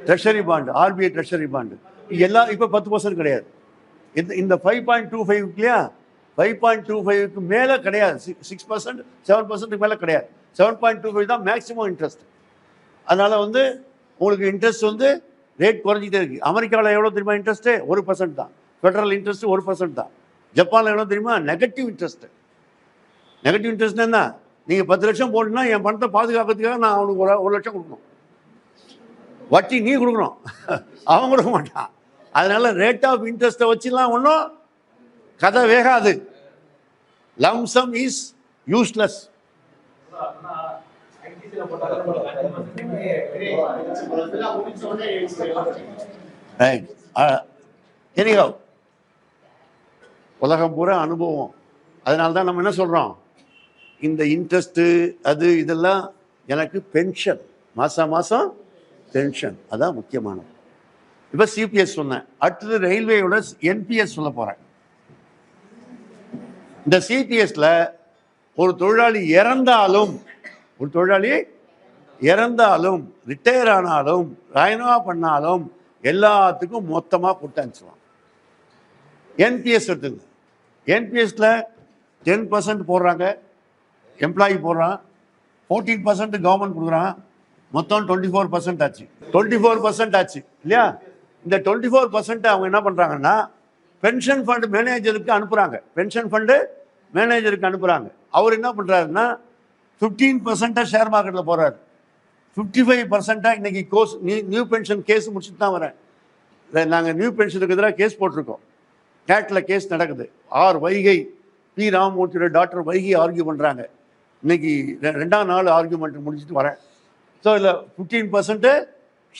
Treasury bond, RBI treasury bond. எல்லாம் இப்போ 10% கிடையாது. இந்த 5.25 இல்லையா, 5.25க்கு மேலே கிடையாது. 6%, 7% மேலே கிடையாது. 7.25 தான் மேக்ஸிமம் இன்ட்ரெஸ்ட். அதனால உங்களுக்கு இன்ட்ரெஸ்ட் ரேட் குறைஞ்சிட்டே இருக்கு. அமெரிக்காவில் எவ்வளோ தெரியுமா இன்ட்ரெஸ்ட்டு? 1% தான். ஃபெடரல் இன்ட்ரெஸ்ட் 1% தான். ஜப்பானில் எவ்வளோ தெரியுமா? Negative interest. நெகட்டிவ் இன்ட்ரெஸ்ட் என்ன? நீங்கள் 10 லட்சம் போட்டுனா என் பணத்தை பாதுகாக்கிறதுக்காக நான் அவனுக்கு 1 லட்சம் கொடுக்கணும். வட்டி நீ கொடுக்கணும், அவன் கொடுக்க மாட்டான். அதனால ரேட் ஆஃப் இன்ட்ரெஸ்ட்டை வச்சுலாம் ஒன்றும் கதை வேகாது. Lump sum is useless. உலகம் பூரா அனுபவம். அதனால தான் நம்ம என்ன சொல்றோம், இந்த இன்ட்ரெஸ்ட் அது இதெல்லாம் எனக்கு பென்ஷன், மாசம் மாசம் பென்ஷன், அதான் முக்கியமானது. இப்போ சிபிஎஸ் சொன்னேன். அடுத்தது ரயில்வேயோட என்பிஎஸ் சொல்ல போறேன். இந்த சிபிஎஸ்ல ஒரு தொழிலாளி இறந்தாலும் ரிட்டையர் ஆனாலும் ராயனவா பண்ணாலும் எல்லாத்துக்கும் மொத்தமாக கொடுத்து அனுப்பிச்சுவான். என்பிஎஸ் எடுத்துங்க. என்பிஎஸ்ல 10% போடுறாங்க, எம்ப்ளாயி போடுறான், 14% கவர்மெண்ட் கொடுக்குறான், மொத்தம் 24% ஆச்சு. 24% ஆச்சு இல்லையா? இந்த 24% அவங்க என்ன பண்றாங்கன்னா பென்ஷன் ஃபண்ட் மேனேஜருக்கு அனுப்புறாங்க. பென்ஷன் ஃபண்டு மேனேஜருக்கு அனுப்புறாங்க. அவர் என்ன பண்றாருன்னா 15% ஷேர் மார்க்கெட்ல போறாரு. 55% இன்னைக்கு நியூ பென்ஷன் கேஸ் முடிச்சுட்டு தான் வரேன். நாங்கள் நியூ பென்ஷனுக்கு எதிராக கேஸ் போட்டிருக்கோம். கேட்ல கேஸ் நடக்குது. வைகை பி ராமமூர்த்தியோட டாக்டர் வைகை ஆர்கியூ பண்றாங்க. இன்னைக்கு 2ஆம் நாள் ஆர்கியூமெண்ட் முடிச்சுட்டு வரேன். ஸோ இதில் 15%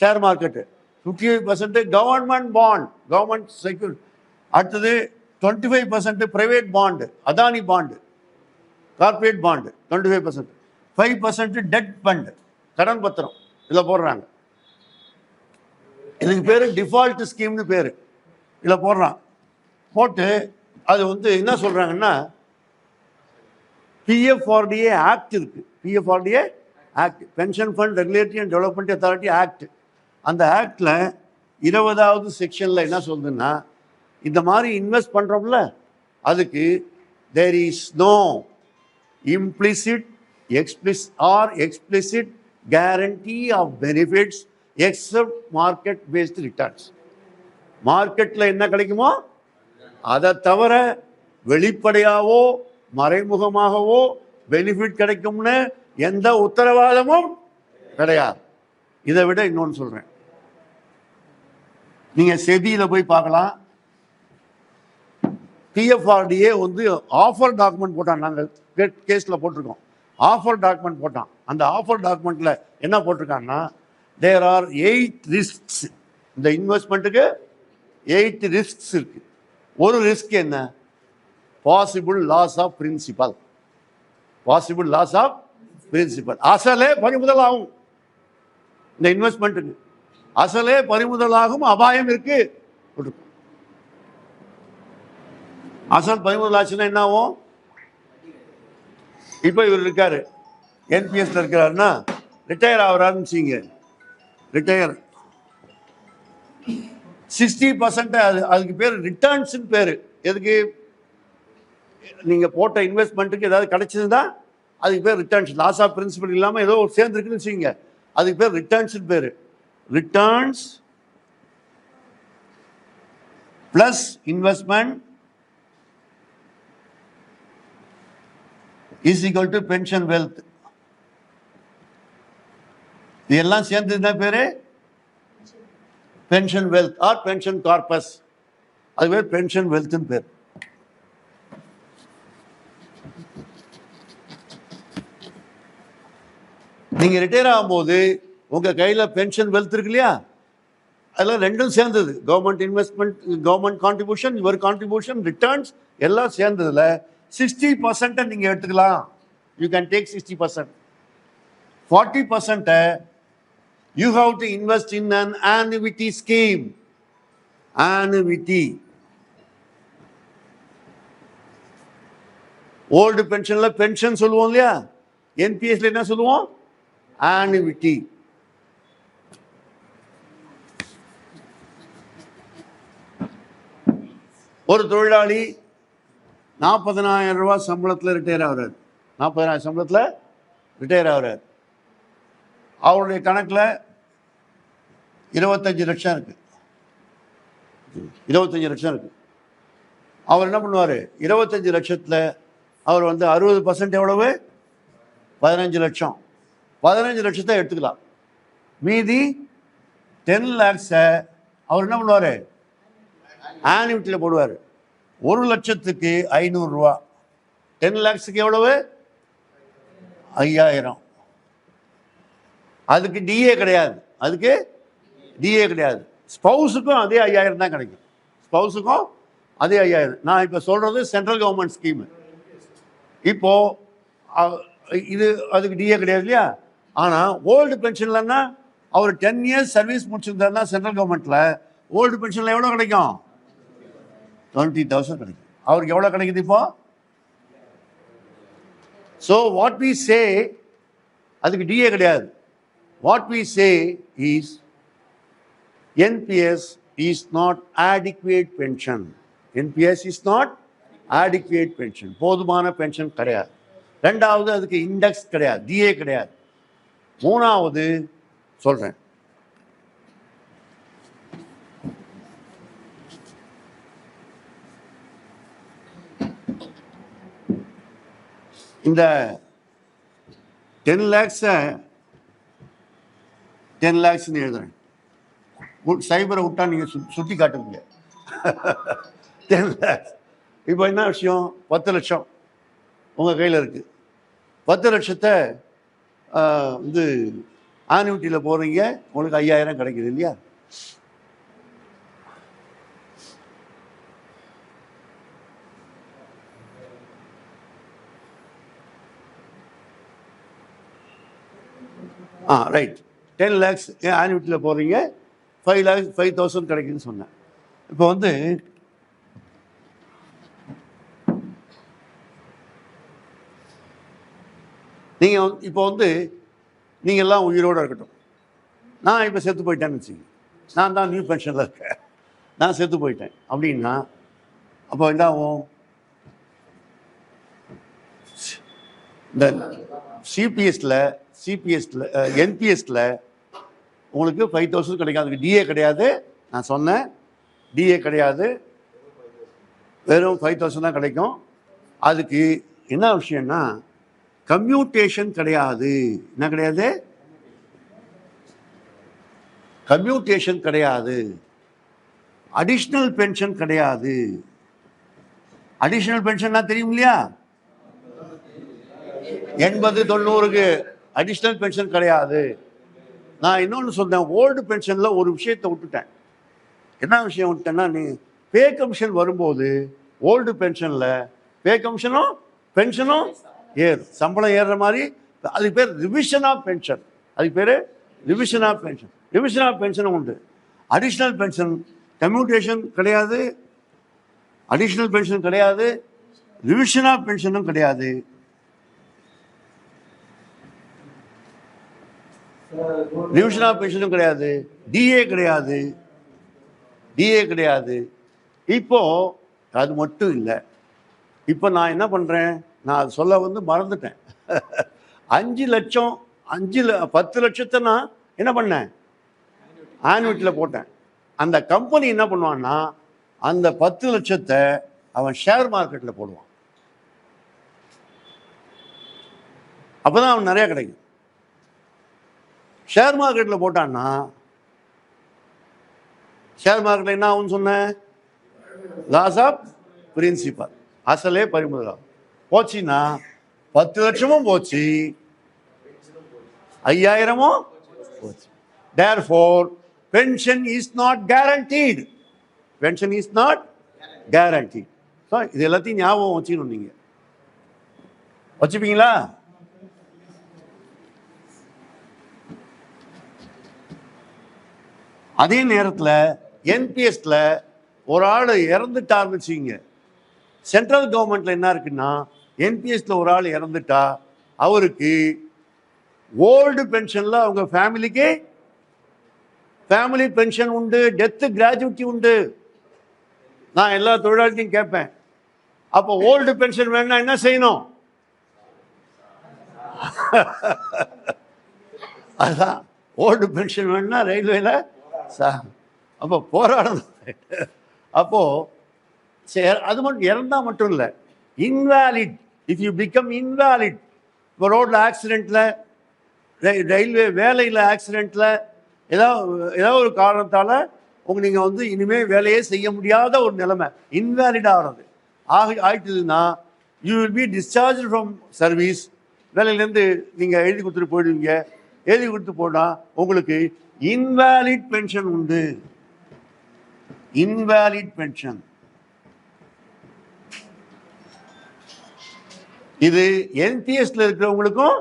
share market, 55% government bond, government secure. அடுத்தது 25% private bond, Adani bond, corporate bond 25%, 5% debt fund, கடன் பத்திரம் இதில் போடுறாங்க. இதுக்கு பேர் டிஃபால்ட் ஸ்கீம்னு பேர். இதில் போடுறான். போட்டு அது என்ன சொல்றாங்கன்னா பிஎஃப்ஆர்டிஏ ஆக்ட் இருக்கு. PFRDA act, pension fund regulatory and development authority act. அந்த ஆக்டில் 20வது செக்ஷனில் என்ன சொல்லுதுன்னா, இந்த மாதிரி இன்வெஸ்ட் பண்ணுறோம்ல, அதுக்கு there is no implicit explicit guarantee of benefits except market based returns. மார்க்கெட்டில் என்ன கிடைக்குமோ அதை தவிர வெளிப்படையாவோ மறைமுகமாகவோ பெனிஃபிட் கிடைக்கும்னு எந்த உத்தரவாதமும் கிடையாது. இதை விட இன்னொன்று சொல்றேன். நீங்க செபியில போய் பார்க்கலாம். பிஎஃப்ஆர்டிஏ ஆஃபர் டாக்குமெண்ட் போட்டான். நாங்கள் கேஸ்ல போட்டிருக்கோம். ஆஃபர் டாக்குமெண்ட் போட்டான். அந்த ஆஃபர் டாக்குமெண்ட்ல என்ன போட்டிருக்காங்கன்னா, தேர் ஆர் 8 ரிஸ்க்ஸ். இந்த இன்வெஸ்ட்மெண்ட்டுக்கு 8 ரிஸ்க்ஸ் இருக்கு. ஒரு ரிஸ்க் என்ன? Possible loss of principal. Possible loss of principal. அசலே பறிமுதல் ஆகும். இந்த இன்வெஸ்ட்மெண்ட்டுக்கு அசலே பறிமுதல் ஆகும் அபாயம் இருக்கு. அசல் பறிமுதல் ஆச்சுன்னா என்ன ஆகும்? இப்போ இவர் இருக்காரு, என்பிஎஸ்ல இருக்கிறாருன்னா ரிட்டையர் ஆகிறாருன்னு வச்சுங்க. ரிட்டையர் 60% அதுக்கு பேர் ரிட்டர்ன்ஸ் பேரு. எதுக்கு? நீங்க போட்ட இன்வெஸ்ட்மெண்ட்டுக்கு ஏதாவது கிடைச்சதுன்னா அதுக்கு பேர் ரிட்டர்ன்ஸ். லாஸ் ஆஃப் பிரின்சிபல் இல்லாமல் ஏதோ சேர்ந்துருக்குன்னு வச்சுக்கோங்க, அதுக்கு பேர் ரிட்டர்ன்ஸ் பேரு. Returns plus investment is equal to pension wealth. இதெல்லாம் சேர்ந்ததுன்னா பேரு pension wealth or pension corpus. அது பேர் பென்ஷன் வெல்த்னு பேர். நீங்க ரிட்டையர் ஆகும்போது உங்க கையில பென்ஷன் வெல்த் இருக்கு இல்லையா, அதில் ரெண்டும் சேர்ந்தது. Government investment, government contribution, your contribution, returns எல்லாம் சேர்ந்ததுல 60% நீங்கள் எடுத்துக்கலாம். You can take 60%. 40% you have to invest in an annuity scheme. Annuity. Old பென்ஷன்ல பென்ஷன் சொல்லுவோம் இல்லையா, என்பிஎஸ்ல என்ன சொல்லுவோம்? annuity. ஒரு தொழிலாளி 40,000 ரூபாய் சம்பளத்தில் ரிட்டையர் ஆகிறார். 40,000 சம்பளத்தில் ரிட்டையர் ஆகிறார். அவருடைய கணக்கில் 25 லட்சம் இருக்கு. 25 லட்சம் இருக்கு. அவர் என்ன பண்ணுவார்? 25 லட்சத்தில் அவர் 60% எவ்வளவு? 15 லட்சம். 15 லட்சத்தை எடுத்துக்கலாம். மீதி 10 lakhs அவர் என்ன பண்ணுவார்? ஆனுவிட்டியில் போடுவார். 1 லட்சத்துக்கு 500 ரூபா. 10 lakhsக்கு எவ்வளவு? 5000. அதுக்கு டிஏ கிடையாது. அதுக்கு டிஏ கிடையாது. ஸ்பௌஸுக்கும் அதே 5000 தான் கிடைக்கும். ஸ்பௌஸுக்கும் அதே 5000. நான் இப்போ சொல்கிறது சென்ட்ரல் கவர்மெண்ட் ஸ்கீமு. இப்போது இது அதுக்கு டிஏ கிடையாது இல்லையா. ஆனால் ஓல்டு பென்ஷன்லன்னா அவர் 10 years சர்வீஸ் முடிச்சிருந்தாருன்னா சென்ட்ரல் கவர்மெண்ட்டில் ஓல்டு பென்ஷனில் எவ்வளோ கிடைக்கும்? 20,000 கிடைக்கும். அவருக்கு எவ்வளோ கிடைக்குது இப்போ? ஸோ வாட் வி சே, அதுக்கு டிஏ கிடையாது. What we say is NPS is not adequate pension. NPS is not adequate pension. போதுமான பென்ஷன் கிடையாது. ரெண்டாவது, அதுக்கு இண்டெக்ஸ் கிடையாது, டிஏ கிடையாது. மூணாவது சொல்கிறேன், இந்த 10 lakhs 10 lakhsன்னு எழுதுறேன். சைபரை விட்டா நீங்கள் சுட்டி காட்டுங்க. 10 lakhs. இப்போ என்ன விஷயம்? 10 லட்சம் உங்கள் கையில் இருக்குது. 10 லட்சத்தை ஆனுவிட்டியில் போகிறீங்க, உங்களுக்கு 5000 கிடைக்குது இல்லையா. ரைட். 10 lakhs ஆனுவிட்டியில் போகிறீங்க, 5,000 கிடைக்குதுன்னு சொன்னேன். இப்போ நீங்கள் இப்போ நீங்கள் எல்லாம் உயிரோடு இருக்கட்டும். நான் இப்போ செத்து போயிட்டேன்னு வச்சுங்க. நான் தான் நியூ பென்ஷனில் இருக்கேன். நான் செத்து போயிட்டேன் அப்படின்னா அப்போ என்ன ஆகும்? இந்த சிபிஎஸ்ல என்பிஎஸ்ல உங்களுக்கு 5,000 கிடைக்காது. அதுக்கு டிஏ கிடையாது. நான் சொன்னேன் டிஏ கிடையாது, வெறும் 5,000 தான் கிடைக்கும். அதுக்கு என்ன விஷயம்னா கம்யூட்டேஷன் கிடையாது. என்ன கிடையாது? கம்யூட்டேஷன் கிடையாது. அடிஷ்னல் பென்ஷன் கிடையாது. அடிஷ்னல் பென்ஷன்னா தெரியும் இல்லையா, 80-90க்கு அடிஷ்னல் பென்ஷன் கிடையாது. நான் இன்னொன்று சொன்னேன், ஓல்டு பென்ஷனில் ஒரு விஷயத்தை விட்டுட்டேன். என்ன விஷயம் விட்டேன்னா, நீ பே கமிஷன் வரும்போது ஓல்டு பென்ஷனில் பே கமிஷனும் பென்ஷனும் ஏறும். சம்பளம் ஏறுற மாதிரி அதுக்கு பேர் ரிவிஷன் ஆஃப் பென்ஷன். அதுக்கு பேர் revision of pension. Revision of பென்ஷனும் உண்டு. அடிஷ்னல் பென்ஷன் கம்யூட்டேஷன் கிடையாது, அடிஷ்னல் பென்ஷன் கிடையாது, ரிவிஷன் ஆஃப் பென்ஷனும் கிடையாது. ரிவிஷன் ஆஃப் பென்ஷனும் கிடையாது, டிஏ கிடையாது, டிஏ கிடையாது. இப்போ அது மட்டும் இல்லை. இப்போ நான் என்ன பண்ணுறேன், நான் அது சொல்ல மறந்துட்டேன். 5 லட்சம் 10 லட்சத்தை நான் என்ன பண்ணேன், ஆனுவிட்டியில் போட்டேன். அந்த கம்பெனி என்ன பண்ணுவான்னா அந்த 10 லட்சத்தை அவன் ஷேர் மார்க்கெட்டில் போடுவான். அப்போ தான் அவன் நிறையா கிடைக்கும். ஷேர் மார்க்கெட்டில் போட்டான்னா ஷேர் மார்க்கெட்டில் என்ன ஆகும்னு சொன்னேன், லாஸ் ஆஃப் பிரின்சிபல், அசலே பறிமுதல் போச்சுன்னா 10 லட்சமும் போச்சு, 5000மும் போச்சு. Therefore pension is not guaranteed. Pension is not guaranteed. So இது எல்லாத்தையும் ஞாபகம் வச்சுக்கணும். நீங்கள் வச்சுப்பீங்களா? அதே நேரத்தில் என்பிஎஸ்ல ஒரு ஆள் இறந்துட்டாருன்னு வச்சுக்கிங்க, சென்ட்ரல் கவர்மெண்ட்ல என்ன இருக்குன்னா, என்பிஎஸ்ல ஒரு ஆள் இறந்துட்டா அவருக்கு ஓல்டு பென்ஷன்ல அவங்க ஃபேமிலிக்கு ஃபேமிலி பென்ஷன் உண்டு, டெத்து கிராஜுவிட்டி உண்டு. நான் எல்லா தொழிலாளியும் கேட்பேன், அப்போ ஓல்டு பென்ஷன் வேணும்னா என்ன செய்யணும்? அதுதான், ஓல்டு பென்ஷன் வேணும்னா ரயில்வேல அப்போ போராடணும். அப்போ அது மட்டும் இறந்தா மட்டும் இல்லை, invalid, if you become invalid, இப்போ ரோட்ல ஆக்சிடென்ட்ல, ரயில்வே வேலையில் ஆக்சிடென்ட்ல, ஏதாவது ஒரு காரணத்தால் நீங்கள் வந்து இனிமேல் வேலையே செய்ய முடியாத ஒரு நிலைமை, இன்வாலிட் ஆகிறது ஆயிட்டுதுன்னா, you will be discharge from service. வேலையிலேருந்து நீங்கள் எழுதி கொடுத்துட்டு போயிடுவீங்க. எழுதி கொடுத்து போனால் உங்களுக்கு இன்வாலிட் பென்ஷன் உண்டு. இன்வாலிட் பென்ஷன் இது என்பிஎஸ்ல இருக்கிறவங்களுக்கும்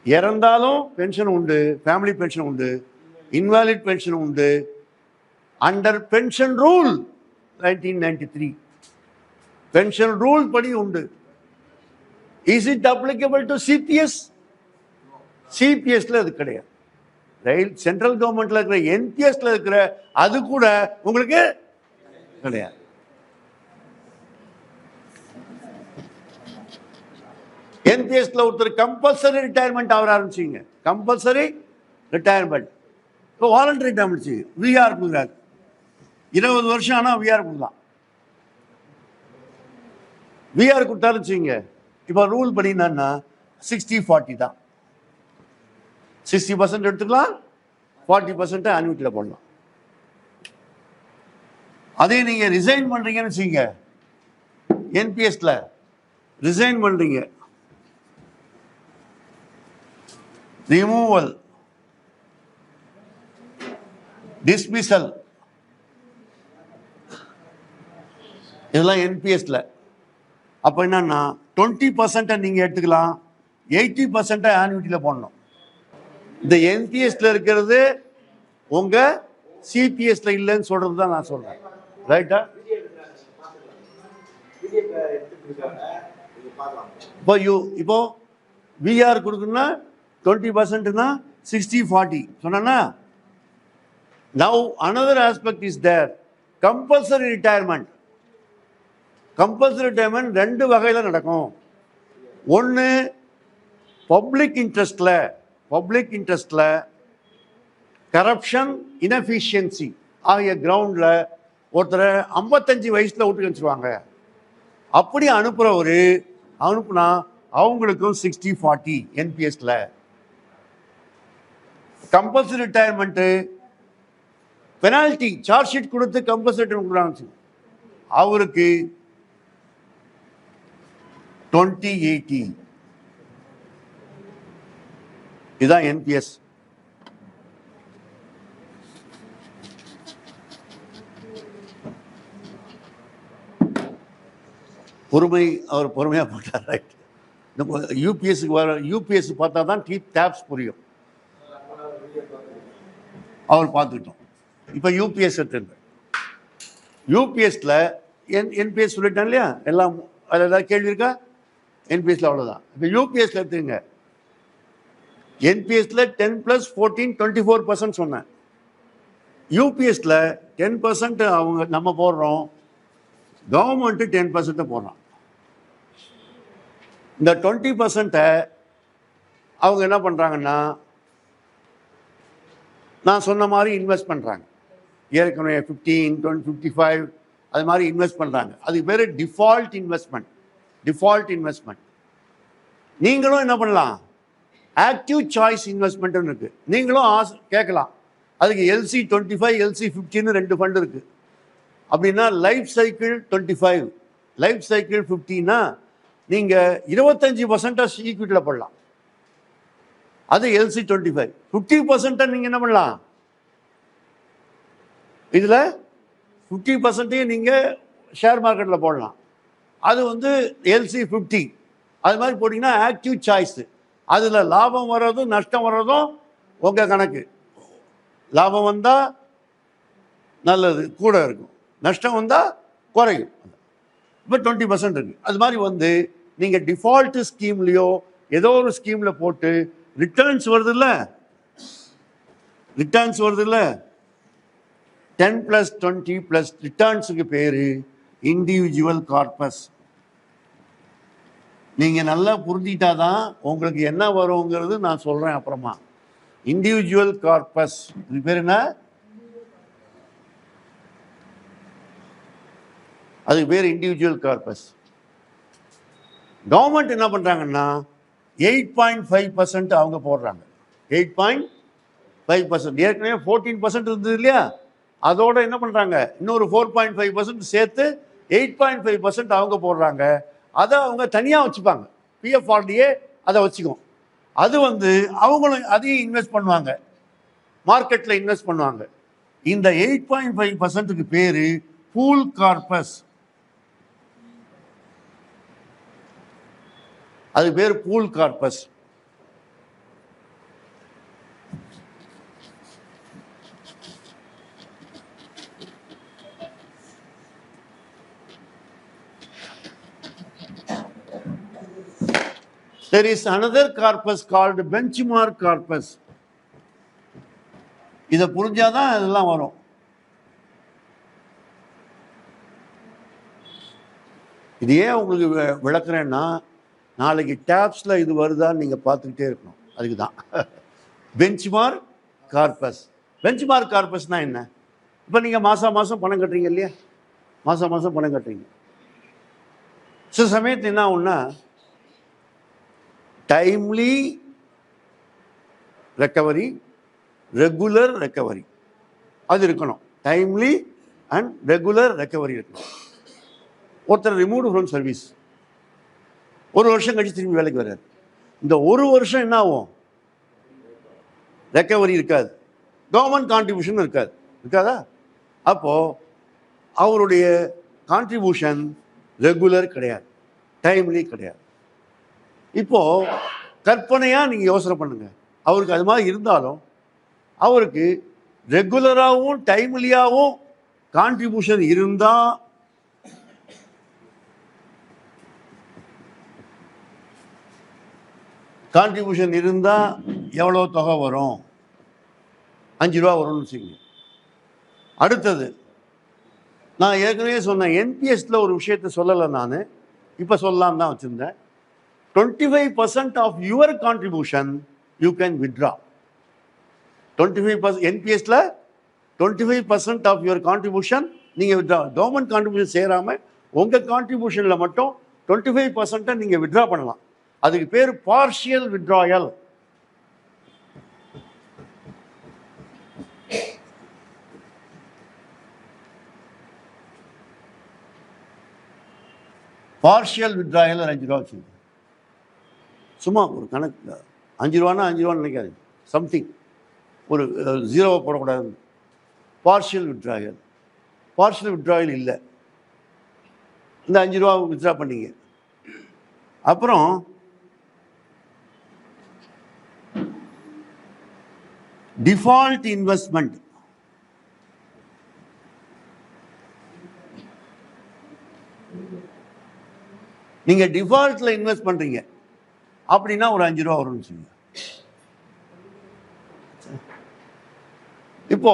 இறந்தாலும் பென்ஷன் உண்டு, ஃபேமிலி பென்ஷன் உண்டு, இன்வாலிட் பென்ஷன் உண்டு. Under pension rule 1993 pension rule படி உண்டு. Is it applicable to CPS? சிபிஎஸ்ல அது கிடையாது. ரயில் சென்ட்ரல் கவர்மெண்ட்ல இருக்கிற என்பிஎஸ்ல இருக்கிற அது கூட உங்களுக்கு கிடையாது. என்பிஎஸ்ல ஒருத்தர் கம்பல்சரி ரிட்டையர்மெண்ட் ஆக ஆரம்பிச்சிங்க, கம்பல்சரி ரிட்டையர்மெண்ட். இப்போ வாலண்டரி ரிட்டையர்மெண்ட் விஆர் கொடுக்குறாரு, 20 வருஷம் ஆனால் விஆர் கொடுக்கலாம். விஆர் கொடுத்தாலும் வச்சுங்க, இப்போ ரூல் படி என்னன்னா 60-40 தான். 60% எடுத்துக்கலாம், 40% ஆன்யூட்டியில் போடலாம். அதே நீங்க ரிசைன் பண்றீங்கன்னு வச்சுங்க, என்பிஎஸ்ல ரிசைன் பண்றீங்க, ரிமூவல், டிஸ்மிசல், இதெல்லாம் என்பிஎஸ்ல. அப்போ என்னன்னா 20% நீங்க எடுத்துக்கலாம், 80% ஆன்யூட்டியில போடணும். இந்த என்பிஎஸ்ல இருக்கிறது உங்க சிபிஎஸ்ல இல்லைன்னு சொல்றது தான் நான் சொல்றேன். ரைட்டா? இப்போ விஆர் கொடுக்கணும்னா 20%னா 60-40 சொன்னா. Now another aspect is there, compulsory retirement. Compulsory retirement ரெண்டு வகையில் நடக்கும். ஒன்று பப்ளிக் இன்ட்ரெஸ்ட்ல கரப்ஷன், இன்எஃபிஷியன்சி ஆகிய கிரவுண்ட்ல ஒருத்தரை 55 வயசுல விட்டு வச்சுருவாங்க. அப்படி அனுப்புனா அவங்களுக்கும் 60-40 என்பிஎஸ்ல. Compulsory retirement penalty charge sheet கொடுத்து கம்பல்சரி ரிட்டையர்மெண்ட் அவருக்கு 20-80. இதுதான் என்பிஎஸ். பொறுமை, அவர் பொறுமையாக போட்டார். ரைட். யூபிஎஸ்க்கு வர யூபிஎஸ் பார்த்தா தான் டேப்ஸ் புரியும். அவர் பார்த்துக்கிட்டோம். இப்போ யூபிஎஸ் எடுத்து யூபிஎஸ்ல என்பிஎஸ் சொல்லிட்டேன் இல்லையா, எல்லாம் அதில் ஏதாவது கேள்வி இருக்கா? என்பிஎஸ்ல அவ்வளோதான். இப்போ யூபிஎஸ்ல எடுத்துங்க. என்பிஎஸ்ல 10+14 24% சொன்னேன். யூபிஎஸ்ல 10% அவங்க நம்ம போடுறோம், கவர்மெண்ட் 10% போடுறான். இந்த 20% அவங்க என்ன பண்றாங்கன்னா, நான் சொன்ன மாதிரி இன்வெஸ்ட் பண்றாங்க. ஏற்கனவே 15, 20, 55 அது மாதிரி இன்வெஸ்ட் பண்றாங்க. அதுக்கு பேரு டிஃபால்ட் இன்வெஸ்ட்மெண்ட். நீங்களும் என்ன பண்ணலாம், ஆக்டிவ் சாய்ஸ் இன்வெஸ்ட்மெண்ட் இருக்கு. நீங்களும் கேட்கலாம், அதுக்கு LC 25, LC 15 2 ஃபண்ட் இருக்கு. அப்படின்னா லைஃப் சைக்கிள் 25, லைஃப் சைக்கிள் 15னா நீங்க 25% ஈக்விட்டியில் போடலாம். அது LC 25. 50% நீங்க என்ன பண்ணலாம், இதில் 50% நீங்கள் ஷேர் மார்க்கெட்டில் போடலாம். அது வந்து எல்சி 50 அது மாதிரி போட்டிங்கன்னா ஆக்டிவ் சாய்ஸு. அதில் லாபம் வர்றதும் நஷ்டம் வர்றதும் உங்கள் கணக்கு. லாபம் வந்தால் நல்லது கூட இருக்கும், நஷ்டம் வந்தால் குறையும். இப்போ 20% இருக்குது. அது மாதிரி வந்து நீங்கள் டிஃபால்ட்டு ஸ்கீம்லேயோ ஏதோ ஒரு ஸ்கீமில் போட்டு ரிட்டர்ன்ஸ் வருது இல்லை, 10+20+ ரிட்டர்ன்ஸுக்கு பேர் இண்டிவிஜுவல் கார்பஸ். நீங்கள் நல்லா புரிஞ்சிட்டாதான் உங்களுக்கு என்ன வருங்கிறது நான் சொல்கிறேன் அப்புறமா. இண்டிவிஜுவல் கார்பஸ் இது பேர் என்ன? அதுக்கு பேர் இண்டிவிஜுவல் கார்பஸ். கவர்மெண்ட் என்ன பண்ணுறாங்கன்னா 8.5% அவங்க போடுறாங்க. 8.5%. ஏற்கனவே 14% இருந்தது இல்லையா, அதோட என்ன பண்ணுறாங்க இன்னொரு 4.5% சேர்த்து 8.5% அவங்க போடுறாங்க. அதை அவங்க தனியாக வச்சுப்பாங்க, பிஎஃப்ஆர்டிஏ அதை வச்சுக்கும். அது வந்து அவங்களும் அதையும் இன்வெஸ்ட் பண்ணுவாங்க, மார்க்கெட்டில் இன்வெஸ்ட் பண்ணுவாங்க. இந்த 8.5%க்கு பேர் பூல் கார்பஸ். அது பேர் pool corpus. There is another corpus called benchmark corpus. இதை புரிஞ்சாதான் இதெல்லாம் வரும். இது ஏன் உங்களுக்கு விளக்குறேன்னா, நாளைக்கு டேப்ஸில் இது வருதான்னு நீங்கள் பார்த்துக்கிட்டே இருக்கணும். அதுக்கு தான் பெஞ்ச்மார்க் கார்பஸ். பெஞ்ச்மார்க் கார்பஸ்னால் என்ன? இப்போ நீங்கள் மாதம் பணம் கட்டுறீங்க இல்லையா, மாதம் பணம் கட்டுறீங்க. சில சமயத்தில் என்ன ஆகும்னா, டைம்லி ரெக்கவரி, ரெகுலர் ரெக்கவரி அது இருக்கணும். டைம்லி அண்ட் ரெகுலர் ரெக்கவரி இருக்கணும். ஒருத்தர் ரிமூவ்டு ஃப்ரம் சர்வீஸ், 1 வருஷம் கழிச்சு திரும்பி வேலைக்கு வர்றாரு. இந்த 1 வருஷம் என்ன ஆகும்? ரெக்கவரி இருக்காது, கவர்மெண்ட் கான்ட்ரிபியூஷன் இருக்காதா? அப்போது அவருடைய கான்ட்ரிபியூஷன் ரெகுலர் கிடையாது, டைம்லி கிடையாது. இப்போது கற்பனையாக நீங்கள் யோசனை பண்ணுங்க, அவருக்கு அது மாதிரி இருந்தாலும் அவருக்கு ரெகுலராகவும் டைம்லியாகவும் கான்ட்ரிபியூஷன் இருந்தால் எவ்வளோ தொகை வரும்? 5 ரூபா வரும்னு வச்சுக்கோங்க. அடுத்தது நான் ஏற்கனவே சொன்னேன், என்பிஎஸ்ல ஒரு விஷயத்தை சொல்லலை, நான் இப்போ சொல்லலாம் தான் வச்சுருந்தேன். 25% of your contribution you can withdraw. 25% என்பிஎஸ்ல 25% of your contribution நீங்கள் வித்ட்ரா. கவர்மெண்ட் கான்ட்ரிபியூஷன் சேராமல் உங்கள் கான்ட்ரிபியூஷனில் மட்டும் 25% நீங்கள் வித்ட்ரா பண்ணலாம். அதுக்கு பேர் பார்ஷியல் வித்ட்ராயல். பார்ஷியல் வித்ட்ராயல் 5 ரூபா வச்சுங்க. சும்மா ஒரு கணக்கு, 5 ரூபான்னா 5 ரூபான்னு நினைக்காது, சம்திங் ஒரு 0 போடக்கூடாது. பார்ஷியல் வித்ட்ராயல் இல்லை, இந்த 5 ரூபா வித்ட்ரா பண்ணீங்க. அப்புறம் டிஃபால்ட் இன்வெஸ்ட்மெண்ட். நீங்க டிஃபால்ட்ல இன்வெஸ்ட் பண்றீங்க அப்படின்னா ஒரு 5 ரூபா வரும்னு சொல்லுங்க. இப்போ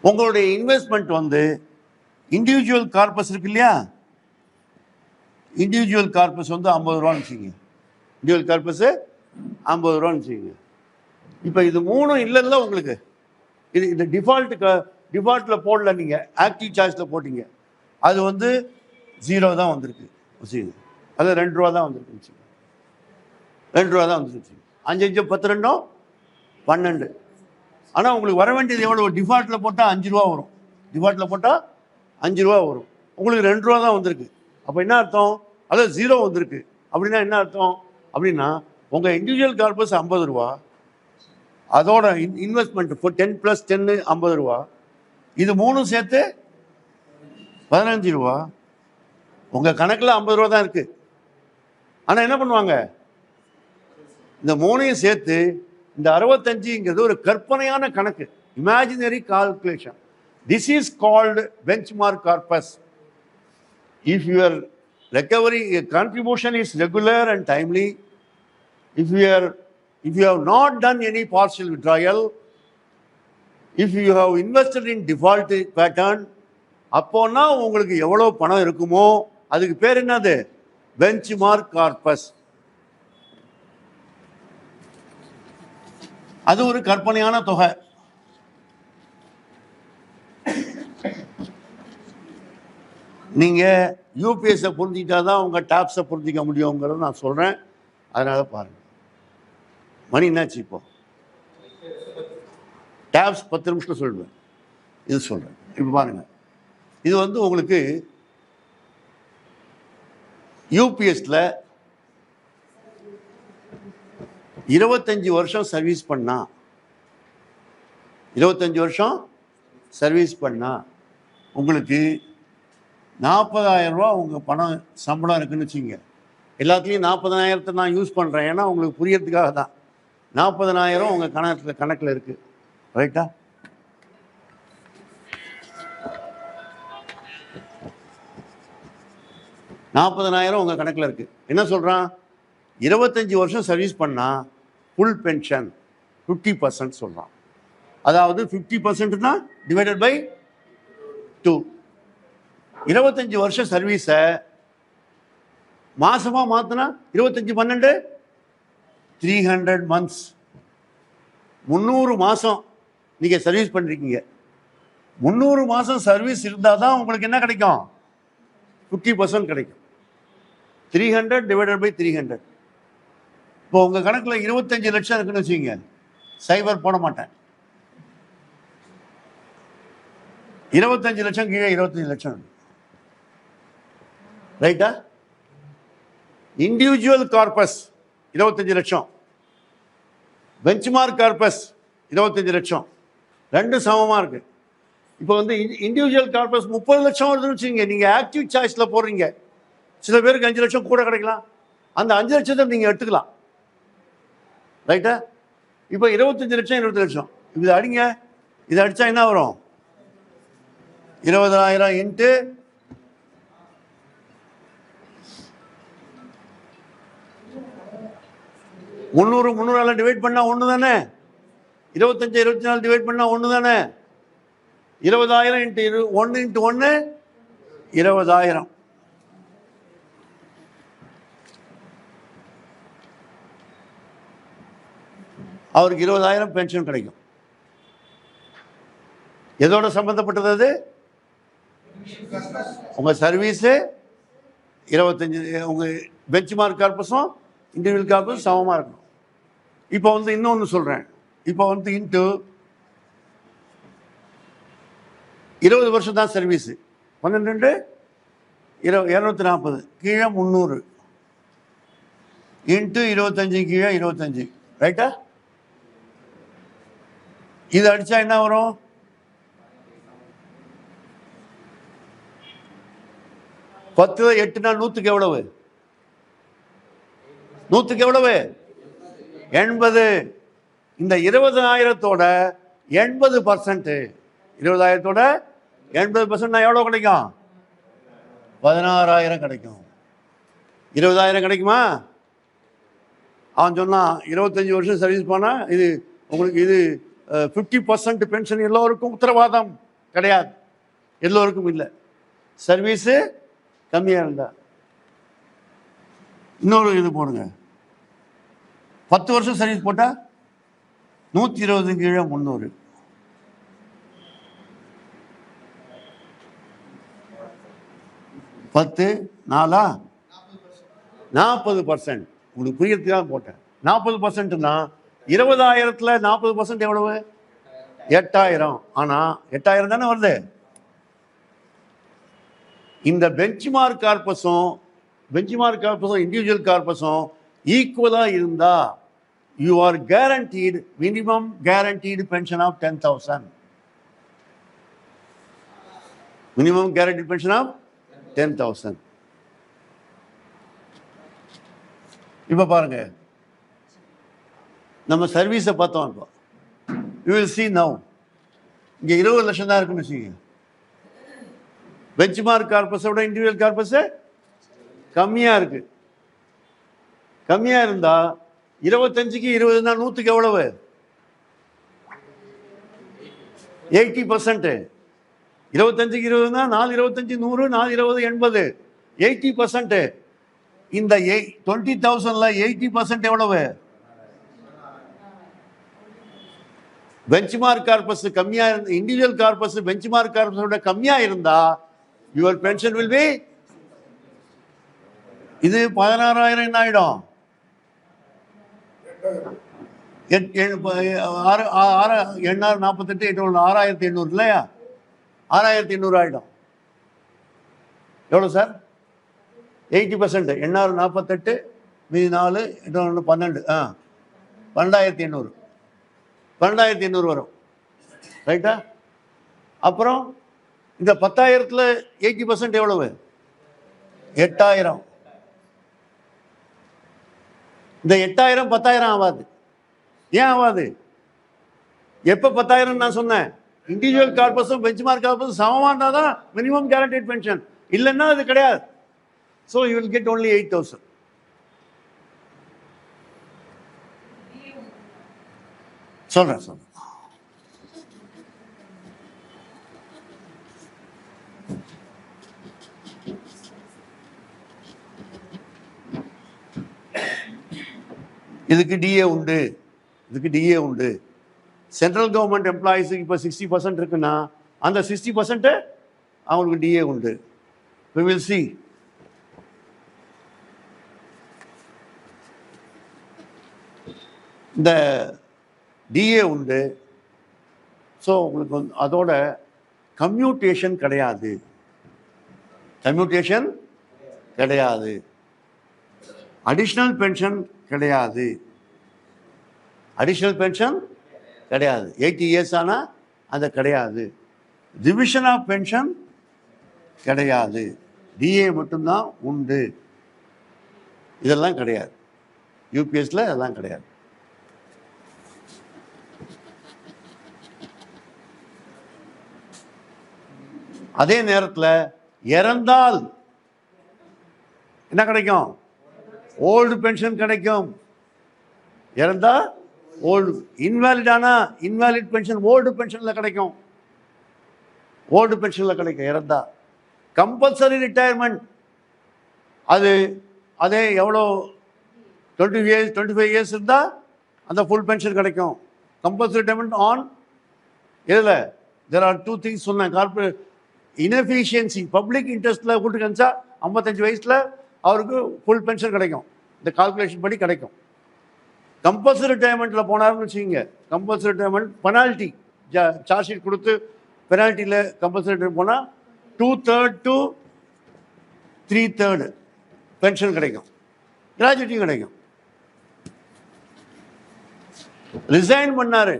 உங்களுடைய இன்வெஸ்ட்மெண்ட் வந்து இண்டிவிஜுவல் கார்பஸ் இருக்கு இல்லையா, இண்டிவிஜுவல் கார்பஸ் வந்து 50 ரூபான்னு வச்சுக்கோங்க. இண்டிவிஜுவல் கார்பஸ் 50 ரூபான்னு வச்சுக்கோங்க. இப்போ இது 3 இல்லைல்ல உங்களுக்கு, இது இந்த டிஃபால்ட்டில் போடல, நீங்கள் ஆக்டிவ் சாய்ஸில் போட்டீங்க, அது வந்து 0 தான் வந்திருக்கு வச்சுக்கோங்க. அது 2 ரூபா தான் வந்திருக்கு வச்சுக்கோங்க. 2 ரூபா தான் வந்துருச்சு. 5 5 10 2 12. ஆனால் உங்களுக்கு வர வேண்டியது எவ்வளோ? டிஃபால்ட்டில் போட்டால் 5 ரூபா வரும். டிஃபால்ட்டில் போட்டால் 5 ரூபா வரும். உங்களுக்கு 2 ரூபா தான் வந்திருக்கு. அப்போ என்ன அர்த்தம்? அதாவது 0 வந்திருக்கு அப்படின்னா என்ன அர்த்தம்? அப்படின்னா உங்கள் இண்டிவிஜுவல் கார்பஸ் 50 ரூபா, அதோட இன்வெஸ்ட்மெண்ட் இப்போ 10 + 10 50 ரூபா, இது மூணும் சேர்த்து 15 ரூபா. உங்கள் கணக்கில் 50 ரூபா தான் இருக்குது. ஆனால் என்ன பண்ணுவாங்க, இந்த மூணையும் சேர்த்து இந்த 65ங்கிறது ஒரு கற்பனையான கணக்கு, imaginary calculation. This is called benchmark corpus. If your recovery contribution is regular and timely, if you have not done any partial withdrawal, if you have invested in default pattern, அப்போனா உங்களுக்கு எவ்வளோ பணம் இருக்குமோ அதுக்கு பேர் என்னது, பெஞ்ச்மார்க் கார்பஸ். அது ஒரு கற்பனையான தொகை. நீங்கள் யூபிஎஸ்ஸை புரிஞ்சிக்கிட்டா தான் உங்கள் டாப்ஸை புரிஞ்சிக்க முடியுங்கிறத நான் சொல்கிறேன். அதனால் பாருங்கள். மணி என்னாச்சு இப்போ? டாப்ஸ் 10 நிமிஷத்தில் சொல்லுவேன், இது சொல்கிறேன். இப்போ பாருங்கள், இது வந்து உங்களுக்கு யூபிஎஸ்ல 25 வருஷம் சர்வீஸ் பண்ணா, 25 வருஷம் சர்வீஸ் பண்ணா உங்களுக்கு 40,000 ரூபா உங்கள் பணம் சம்பளம் இருக்குன்னு வச்சுங்க. எல்லாத்துலேயும் 40,000 நான் யூஸ் பண்ணுறேன், ஏன்னா உங்களுக்கு புரியறதுக்காக தான். 40,000 உங்கள் கணக்கில் இருக்குது, ரைட்டா? $40,000 உங்கள் கணக்கில் இருக்குது. என்ன சொல்கிறான், 25 வருஷம் சர்வீஸ் பண்ணால் ஃபுல் பென்ஷன் 50% சொல்கிறான். அதாவது 50%னா டிவைடட் பை 2. 25 வருஷம் சர்வீஸை மாசமாக மாற்றினா 25 × 12 300 months. 300 மாதம் நீங்கள் சர்வீஸ் பண்ணிருக்கீங்க. 300 மாதம் சர்வீஸ் இருந்தால் தான் உங்களுக்கு என்ன கிடைக்கும், 50% கிடைக்கும். 300 டிவைடட் பை 300. இப்போ உங்கள் கணக்கில் 25 லட்சம் இருக்குன்னு வச்சுக்கோங்க, சைபர் போட மாட்டேன். 25 லட்சம் கீழே 25 லட்சம், ரைட்டா? இண்டிவிஜுவல் கார்பஸ் 25 லட்சம், பெஞ்ச்மார்க் கார்பஸ் 25 லட்சம், ரெண்டும் சமமாக இருக்கு. இப்போ வந்து இண்டிவிஜுவல் கார்பஸ் 30 லட்சம் வருதுன்னு வச்சுக்கோங்க. நீங்கள் ஆக்டிவ் சாய்ஸில் போடுறீங்க, சில பேருக்கு 5 லட்சம் கூட கிடைக்கலாம். அந்த 5 லட்சத்தை நீங்கள் எடுத்துக்கலாம், ரைட்டா? இப்போ 25 லட்சம் 20 லட்சம், இது அடிங்க. இது அடித்தா என்ன வரும், 20,000 இன்ட்டு 300 டிவைட் பண்ணால் 1 தானே, 25 24 டிவைட் பண்ணால் 1 தானே. 20,000 இன்ட்டு 1 இன்ட்டு 1 20,000. அவருக்கு 20,000 பென்ஷன் கிடைக்கும். எதோட சம்பந்தப்பட்டது அது? உங்கள் சர்வீஸு 25, உங்கள் பெஞ்ச்மார்க் கார்பஸும் இண்டிவிஜுவல் கார்பஸும் சமமாக இருக்கணும். இப்போ வந்து இன்னொன்று சொல்கிறேன். இப்போ வந்து இன்ட்டு 20 வருஷம் தான் சர்வீஸு, 12 240 கீழே 300 இன்ட்டு 25 கீழே 25, ரைட்டா? இது அடித்தா என்ன வரும், 10 8 100க்கு எவ்வளவு, 100க்கு எவ்வளவு, 80. இந்த 20,000தோட 80%, 20,000தோட 80% எவ்வளோ கிடைக்கும், 16,000 கிடைக்கும். 20,000 கிடைக்குமா? அவன் சொன்னான் 25 வருஷம் சர்வீஸ் பண்ணால் இது உங்களுக்கு இது 50% பென்ஷன் எல்லோருக்கும் உத்தரவாதம் கிடையாது, எல்லோருக்கும் இல்லை. சர்வீஸு கம்மியாக இருந்தா. இன்னொரு இது போடுங்க, 10 வருஷம் சர்வீஸ் போட்டால் 120 கீழே 300, 10 4 40%. உங்களுக்கு புரியறதுக்காக போட்டேன். 40%னா 20,000ல் 40% எவ்வளவு, 8,000. ஆனால் 8,000 தானே வருது. இந்த பெஞ்ச்மார்க் கார்பஸும் இண்டிவிஜுவல் கார்பஸும் ஈக்குவலாக இருந்தால் you are guaranteed minimum guaranteed pension of 10,000. Minimum guaranteed pension of 10,000. இப்போ பாருங்க, நம்ம சர்வீஸை பார்த்தோம். இப்போ யூ வில் சி நவ் இங்கே 20 லட்சம் தான் இருக்குன்னு வச்சுக்கோங்க. பெஞ்ச் மார்க் கார்பஸை விட இண்டிவிஜுவல் கார்பஸு கம்மியாக இருக்கு. கம்மியாக இருந்தால் 25க்கு 20னா 100க்கு எவ்வளவு? 80%. 25க்கு 20னா 4 25 100, 4 20 80, 80%. இந்த 20,000ல 80% எவ்வளவு? பெஞ்ச்மார்க் கார்பஸ் கம்மியா இருந்தா, இண்டிவிஜுவல் கார்பஸ் பெஞ்ச்மார்க் கார்பஸோட கம்மியா இருந்தா யுவர் பென்ஷன் வில் பி, இது 16,000 என்ன ஆயிடும்? 48 6,800 இல்லையா? 6,800 ஆயிடும். எவ்வளோ சார்? 80%. 848 மீதி 4 12 12,800. 12,800 வரும். ரைட்டா? அப்புறம் இந்த 10,000த்துல 80% எவ்வளவு? 8,000. இந்த 8,000 10,000 ஆகாது. ஏன் ஆகாது? எப்போ 10,000 நான் சொன்னேன்? இண்டிவிஜுவல் கார்பஸும் பெஞ்ச்மார்க் கார்பஸும் சமமாக இருந்தால் தான் மினிமம் கேரண்டட் பென்ஷன், இல்லைன்னா அது கிடையாது. So you will get only 8,000. சொல்றேன். இதுக்கு டிஏ உண்டு, இதுக்கு டிஏ உண்டு. சென்ட்ரல் கவர்மெண்ட் எம்ப்ளாயிஸுக்கு இப்போ 60% இருக்குன்னா அந்த 60% அவங்களுக்கு டிஏ உண்டு. we will see. இந்த டிஏ உண்டு. ஸோ உங்களுக்கு அதோட கம்யூட்டேஷன் கிடையாது. கம்யூட்டேஷன் கிடையாது. அடிஷ்னல் பென்ஷன் கிடையாது. அடிஷ்னல் பென்ஷன் கிடையாது. 80 இயர்ஸ் ஆனால் அது கிடையாது. டிவிஷன் ஆஃப் பென்ஷன் கிடையாது. டிஏ மட்டும்தான் உண்டு. இதெல்லாம் கிடையாது. யூபிஎஸ்ல அதெல்லாம் கிடையாது. அதே நேரத்தில் இறந்தால் என்ன கிடைக்கும்? ஓல்டு பென்ஷன் கிடைக்கும். இறந்தா ஓல்டு. இன்வாலிட் ஆனால் இன்வாலிட் பென்ஷன் ஓல்டு பென்ஷனில் கிடைக்கும். ஓல்டு பென்ஷனில் கிடைக்கும் இறந்தா. கம்பல்சரி ரிட்டையர்மெண்ட் அது அதே எவ்வளோ 25 இயர்ஸ் இருந்தால் அந்த ஃபுல் பென்ஷன் கிடைக்கும். கம்பல்சரி ரிட்டையர்மெண்ட் ஆன் இதில் தேர் ஆர் 2 திங்ஸ் சொன்னேன். கார்பரேட் இன்எஃபிஷியன்சி, பப்ளிக் இன்ட்ரெஸ்ட்டில் கூட்டு கணிச்சா 55 வயசில் அவருக்கு ஃபுல் பென்ஷன் கிடைக்கும். இந்த கால்குலேஷன் படி கிடைக்கும். கம்பல்சரி ரிட்டையர்மெண்ட்டில் போனார்னு வச்சுக்கிங்க, compulsory retirement penalty charge sheet கொடுத்து பெனால்ட்டியில் கம்பல்சரி ரிட்டையர்மெண்ட் போனால் 2/3 to 3/3 பென்ஷன் கிடைக்கும். கிராஜுவிட்டியும் கிடைக்கும். ரிசைன் பண்ணார்,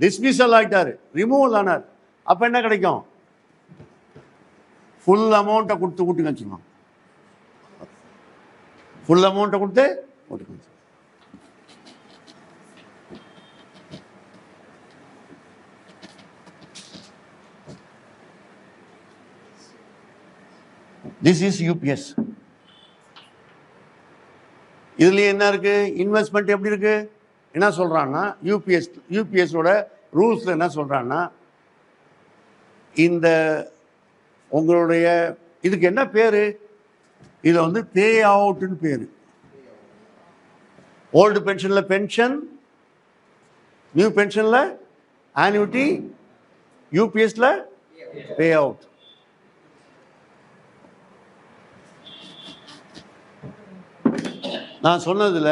டிஸ்மிசல் ஆகிட்டார், ரிமூவல் ஆனார், அப்போ என்ன கிடைக்கும்? ஃபுல் அமௌண்ட்டை கொடுத்து கூட்டுங்க வச்சுக்கோங்க. ஃபுல் அமௌண்ட்டை கொடுத்து கூட்டுங்க. This is UPS. இதுலேயே என்ன இருக்கு? இன்வெஸ்ட்மெண்ட் எப்படி இருக்கு? என்ன சொல்றான்னா யூபிஎஸோட ரூல்ஸ்ல என்ன சொல்றான்னா, இந்த உங்களுடைய இதுக்கு என்ன பேரு? இதில் வந்து பே அவுட்னு பேரு. ஓல்டு பென்ஷன்ல பென்ஷன், நியூ பென்ஷன்ல ஆன்யூட்டி, யூபிஎஸ்ல பே அவுட். நான் சொன்னதுல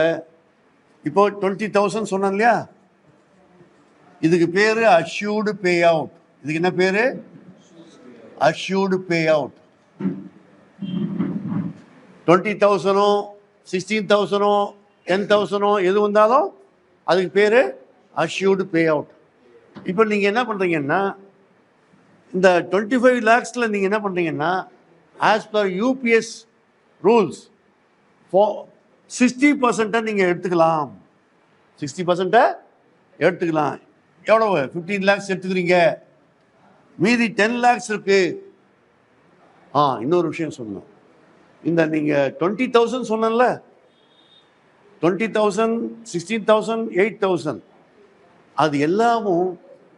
இப்போ 20,000 சொன்னேன் இல்லையா? இதுக்கு பேரு அஷ்யூர்டு பே அவுட். இதுக்கு என்ன பேரு? Assured pay out. 20,000 16,000 10,000 எது வந்தாலும் அதுக்கு பேர் அஷ்யூர்டு பே அவுட். இப்போ நீங்கள் என்ன பண்ணுறீங்கன்னா, இந்த 25 lakhஸில் நீங்கள் என்ன பண்ணுறீங்கன்னா, ஆஸ் பர் யூபிஎஸ் ரூல்ஸ் 60% நீங்கள் எடுத்துக்கலாம். 60% எடுத்துக்கலாம். எவ்வளவு? 15 lakhs எடுத்துக்கிறீங்க, மீதி 10 lakhs இருக்கு. இன்னொரு விஷயம் சொல்லணும். இந்த நீங்கள் 20,000 சொன்னல, 20,000, 16,000, 8,000 அது எல்லாமும்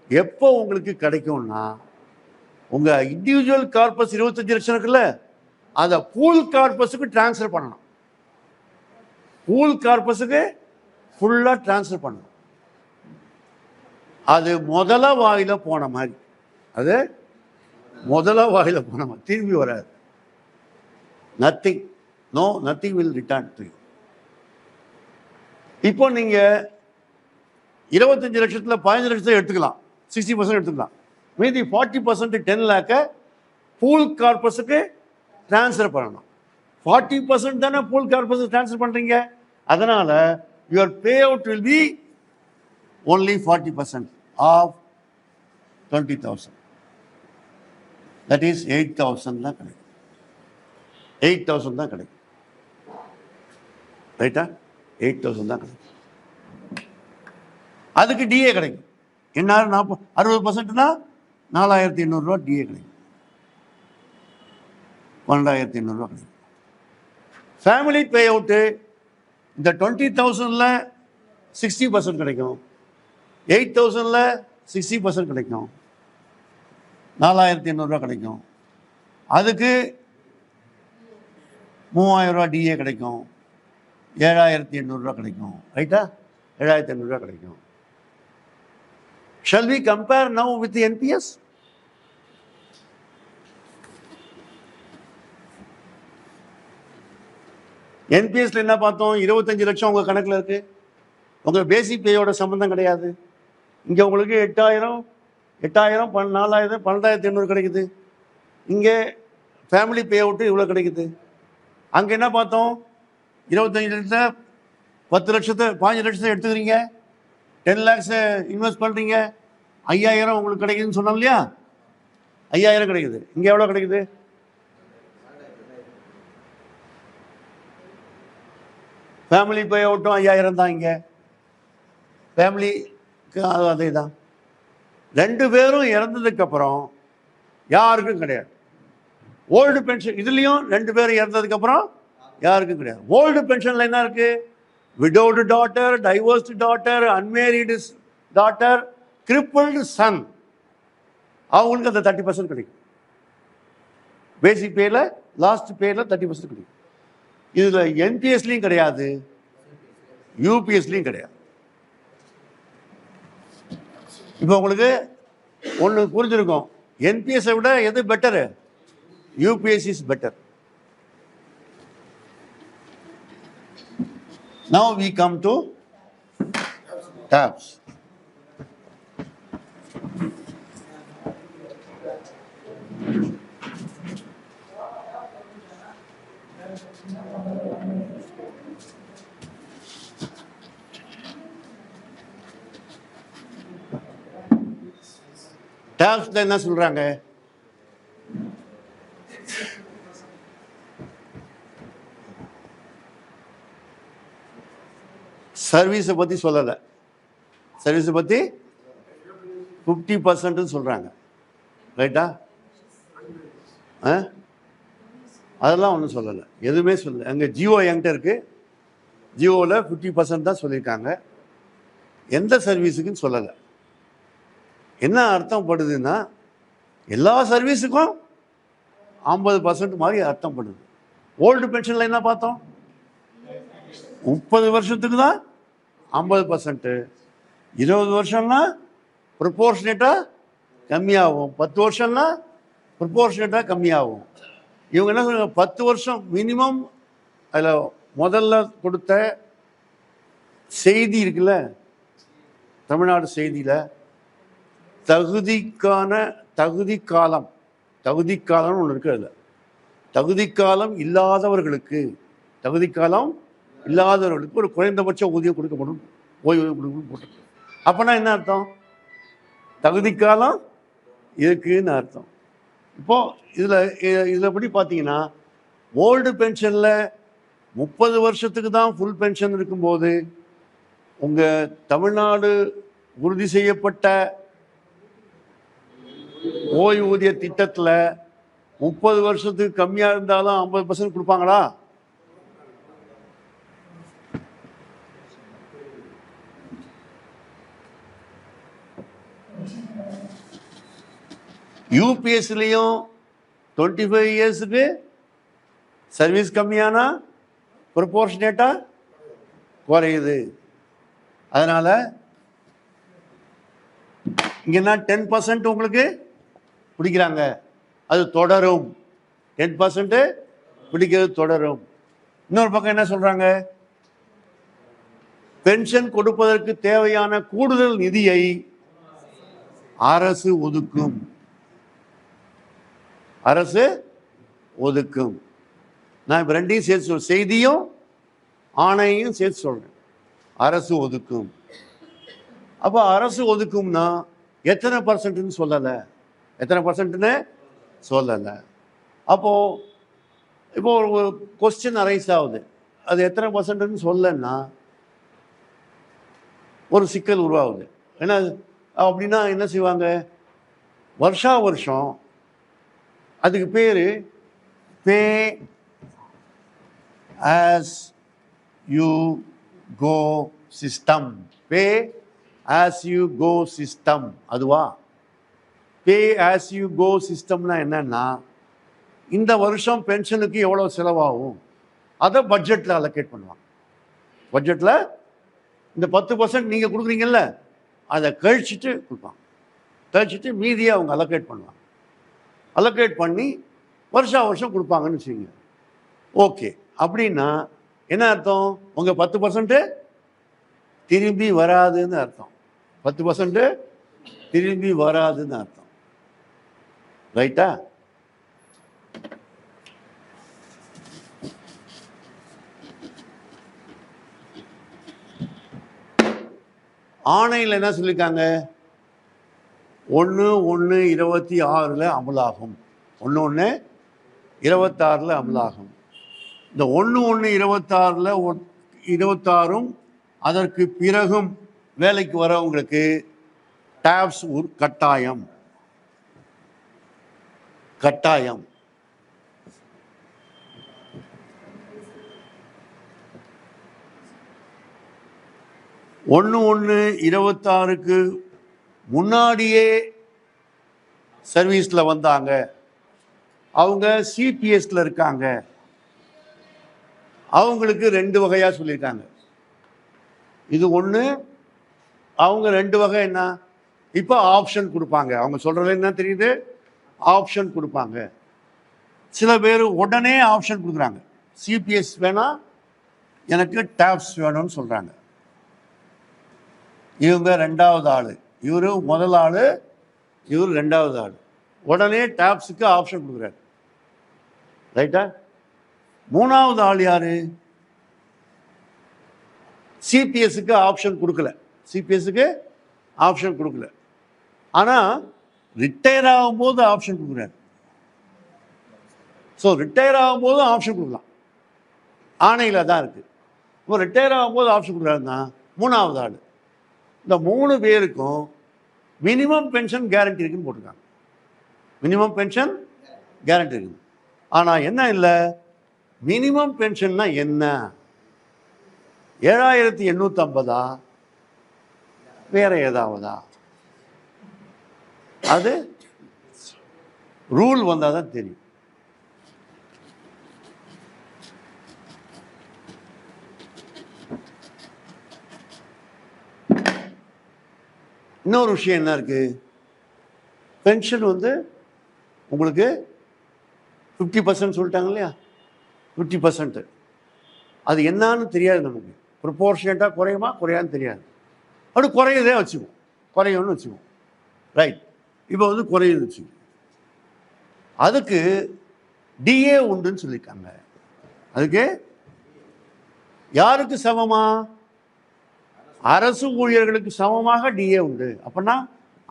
எப்போ உங்களுக்கு கிடைக்கும்னா, உங்கள் இண்டிவிஜுவல் கார்பஸ் 25 லட்சம் இருக்குல்ல, அதை பூல் கார்பஸுக்கு டிரான்ஸ்ஃபர் பண்ணணும். பூல் கார்பஸுக்கு ஃபுல்லாக டிரான்ஸ்ஃபர் பண்ணணும். அது முதல வாயில போன மாதிரி, அது முதல வாயில போன மாதிரி திரும்பி வராது. Nothing will return to you. இப்போ நீங்க 25 லட்சத்தில் 15 லட்சத்தை எடுத்துக்கலாம், 60% எடுத்துக்கலாம். மீதி 40% 10 lakh பூல் கார்பஸுக்கு டிரான்ஸ்ஃபர் பண்ணணும். 40% தானே பூல் கார்பஸுக்கு டிரான்ஸ்ஃபர் பண்றீங்க. அதனால your pay out will be only 40% of 20,000. That is 8,000 தான் கிடைக்கும். 8,000 தான் கிடைக்கும். ரைட்டா? 8,000 தான் கிடைக்கும். அதுக்கு டிஏ கிடைக்கும். என்ன 60%னா 4,800 ரூபா டிஏ கிடைக்கும். 12,800 ரூபா கிடைக்கும். ஃபேமிலி பே அவுட்டு இந்த 20,000ல் 60% கிடைக்கும், 8,000ல் 60% கிடைக்கும், 4,800 ரூபா கிடைக்கும். அதுக்கு 3,000 ரூபா டிஏ கிடைக்கும், 7,800 ரூபா கிடைக்கும். ரைட்டா? 7,800 ரூபா கிடைக்கும். Shall we compare now with the NPS? NPSல என்ன பார்த்தோம்? 25 லட்சம் உங்க கணக்குல இருக்கு, உங்க பேசிக் பேயோட சம்பந்தம் கிடையாது. இங்க உங்களுக்கு 8,000, 4,000, 12,800 கிடைக்குது. இங்கே ஃபேமிலி பே அவுட்டு இவ்வளோ கிடைக்குது. அங்கே என்ன பார்த்தோம்? 25 லட்சத்தை 10 லட்சத்தை 15 லட்சத்தை எடுத்துக்கிறீங்க, 10 lakhs இன்வெஸ்ட் பண்ணுறீங்க, 5,000 உங்களுக்கு கிடைக்குதுன்னு சொன்னோம் இல்லையா? 5,000 கிடைக்குது. இங்கே எவ்வளோ கிடைக்குது? ஃபேமிலி பே அவுட்டும் 5,000 தான். இங்கே ஃபேமிலிக்கு அதே தான். 2 பேரும் இறந்ததுக்கப்புறம் யாருக்கும் கிடையாது. ஓல்டு பென்ஷன் இதுலேயும் 2 பேரும் இறந்ததுக்கப்புறம் யாருக்கும் கிடையாது. ஓல்டு பென்ஷனில் என்ன இருக்கு? Widowed daughter, divorced daughter, unmarried daughter, crippled son, அவங்களுக்கு அந்த 30% கிடைக்கும். பேசிக் பேல, லாஸ்ட் பேல 30% கிடைக்கும். இதில் என்பிஎஸ்லையும் கிடையாது, யூபிஎஸ்லையும் கிடையாது. இப்போ உங்களுக்கு ஒன்று புரிஞ்சிருக்கும், என்பிஎஸ்ஸை விட எது better? UPS is better. Now we come to TAPS. TAPSல என்ன சொல்றாங்க? சர்வீஸை பற்றி சொல்லலை, சர்வீஸை பற்றி 50% சொல்கிறாங்க. ரைட்டா? அதெல்லாம் ஒன்றும் சொல்லலை, எதுவுமே சொல்லலை. அங்கே ஜியோ என்கிட்ட இருக்குது, ஜியோவில் 50% தான் சொல்லியிருக்காங்க. எந்த சர்வீஸுக்குன்னு சொல்லலை. என்ன அர்த்தம் படுதுன்னா, எல்லா சர்வீஸுக்கும் 50% மாதிரி அர்த்தம் படுது. ஓல்டு பென்ஷனில் என்ன பார்த்தோம்? 30 வருஷத்துக்கு தான் 50%, 20 வருஷம்னா ப்ரொபோர்ஷனேட்டாக கம்மியாகும், 10 வருஷம்னா ப்ரொபோர்ஷனேட்டாக கம்மியாகும். இவங்க என்ன சொல்றாங்க? 10 வருஷம் மினிமம். அதில் முதல்ல கொடுத்த செய்தி இருக்குல்ல, தமிழ்நாடு செய்தியில் தகுதி காலம்னு ஒன்று இருக்குது. அதில் தகுதி காலம் இல்லாதவர்களுக்கு ஒரு குறைந்தபட்ச ஊதியம் கொடுக்கப்படும் ஓய்வு போட்டு. அப்போனா என்ன அர்த்தம்? தகுதிக்காலம் இருக்குன்னு அர்த்தம். இப்போ இதில் படி பார்த்தீங்கன்னா ஓல்டு பென்ஷனில் 30 வருஷத்துக்கு தான் ஃபுல் பென்ஷன் இருக்கும்போது உங்கள் தமிழ்நாடு உறுதி செய்யப்பட்ட ஓய்வூதிய திட்டத்தில் 30 வருஷத்துக்கு கம்மியாக இருந்தாலும் 50% கொடுப்பாங்களா? யூபிஎஸ்லையும் 25 இயர்ஸுக்கு சர்வீஸ் கம்மியானா ப்ரொபோர்ஷனேட்டாக குறையுது. அதனால் இங்கன்னா 10% உங்களுக்கு பிடிக்கிறாங்க, அது தொடரும். 10% பிடிக்கிறது தொடரும். இன்னொரு பக்கம் என்ன சொல்றாங்க? பென்ஷன் கொடுப்பதற்கு தேவையான கூடுதல் நிதியை அரசு ஒதுக்கும். அரசு ஒதுக்கும். நான் இப்போ ரெண்டையும் சேர்த்து சொல்றேன், செய்தியும் ஆணையையும் சேர்த்து சொல்றேன். அரசு ஒதுக்கும். அப்போ அரசு ஒதுக்கும்னா எத்தனை பர்சன்ட்னு சொல்லலை, எத்தனை பர்சன்ட்னு சொல்லலை. அப்போ இப்போ ஒரு கொஸ்டின் அரைஸ் ஆகுது, அது எத்தனை பர்சன்ட்னு சொல்லன்னா ஒரு சிக்கல் உருவாகுது. ஏன்னா அப்படின்னா என்ன செய்வாங்க, வருஷா வருஷம் அதுக்கு பேர் pay as you go system. Pay as you go system. அதுவா? பே ஆஸ் யூ கோ சிஸ்டம்னா என்னன்னா, இந்த வருஷம் பென்ஷனுக்கு எவ்வளோ செலவாகும் அதை பட்ஜெட்டில் அலோகேட் பண்ணுவாங்க. பட்ஜெட்டில் இந்த 10% நீங்கள் கொடுக்குறீங்கல்ல, அதை கழிச்சிட்டு கொடுப்பாங்க. கழிச்சிட்டு மீதியை அவங்க அலோகேட் பண்ணுவாங்க. அலோகேட் பண்ணி வருஷா வருஷம் கொடுப்பாங்கன்னு வச்சுக்கோங்க. ஓகே, அப்படின்னா என்ன அர்த்தம்? உங்கள் 10% திரும்பி வராதுன்னு அர்த்தம். 10% திரும்பி வராதுன்னு அர்த்தம். ரைட்டா? ஆணையில் என்ன சொல்லியிருக்காங்க? 1/1/26 அமலாகும். 1/1/26 அமலாகும். இந்த 1/1/26 அதற்கு பிறகும் வேலைக்கு வரவங்களுக்கு டாப்ஸ் கட்டாயம். கட்டாயம். ஒன்று 1/26 முன்னாடியே சர்வீஸ்ல வந்தாங்க, அவங்க சிபிஎஸ்ல இருக்காங்க, அவங்களுக்கு 2 வகையா சொல்லியிருக்காங்க. இது ஒன்று. அவங்க 2 வகை என்ன? இப்போ ஆப்ஷன் கொடுப்பாங்க. அவங்க சொல்றது என்ன தெரியுது? ஆப்ஷன் கொடுப்பாங்க. சில பேர் உடனே ஆப்ஷன் கொடுக்குறாங்க. சிபிஎஸ் வேணா, எனக்கு டாப்ஸ் வேணும்னு சொல்றாங்க. இவங்க 2வது ஆளு, இவரு முதல் ஆளு, இவர் 2வது ஆளு. உடனே டாப்ஸுக்கு ஆப்ஷன் கொடுக்குறாரு. ரைட்டா? 3வது ஆள் யாரு? சிபிஎஸ்க்கு ஆப்ஷன் கொடுக்கல. சிபிஎஸ்க்கு ஆப்ஷன் கொடுக்கல, ஆனா ரிட்டையர் ஆகும்போது ஆப்ஷன் கொடுக்குறாரு. ஸோ ரிட்டையர் ஆகும்போது ஆப்ஷன் கொடுக்கலாம், ஆணையில தான் இருக்கு. இப்போ ரிட்டையர் ஆகும்போது ஆப்ஷன் கொடுக்குறாருன்னா 3வது ஆள். இந்த 3 பேருக்கும் மினிமம் பென்ஷன் கேரண்டி இருக்குன்னு போட்டிருக்காங்க. மினிமம் பென்ஷன் கேரண்டி இருக்கு. ஆனால் என்ன இல்லை, மினிமம் பென்ஷன்னா என்ன? 7850 வேற ஏதாவதா? அது ரூல் வந்தால் தான் தெரியும். இன்னொரு விஷயம் என்ன இருக்கு, பென்ஷன் உங்களுக்கு 50% சொல்லிட்டாங்க இல்லையா? 50% அது என்னன்னு தெரியாது நமக்கு. ப்ரொபோர்ஷனேட்டாக குறையுமா குறையான்னு தெரியாது. அப்படி குறையுதே வச்சுக்குவோம், குறையும்னு வச்சுக்குவோம். ரைட், இப்போ குறையுது வச்சுக்குவோம். அதுக்கு டிஏ உண்டுன்னு சொல்லியிருக்காங்க. அதுக்கு யாருக்கு சமமா? அரசு ஊழியர்களுக்கு சமமாக டிஏ உண்டு. அப்படின்னா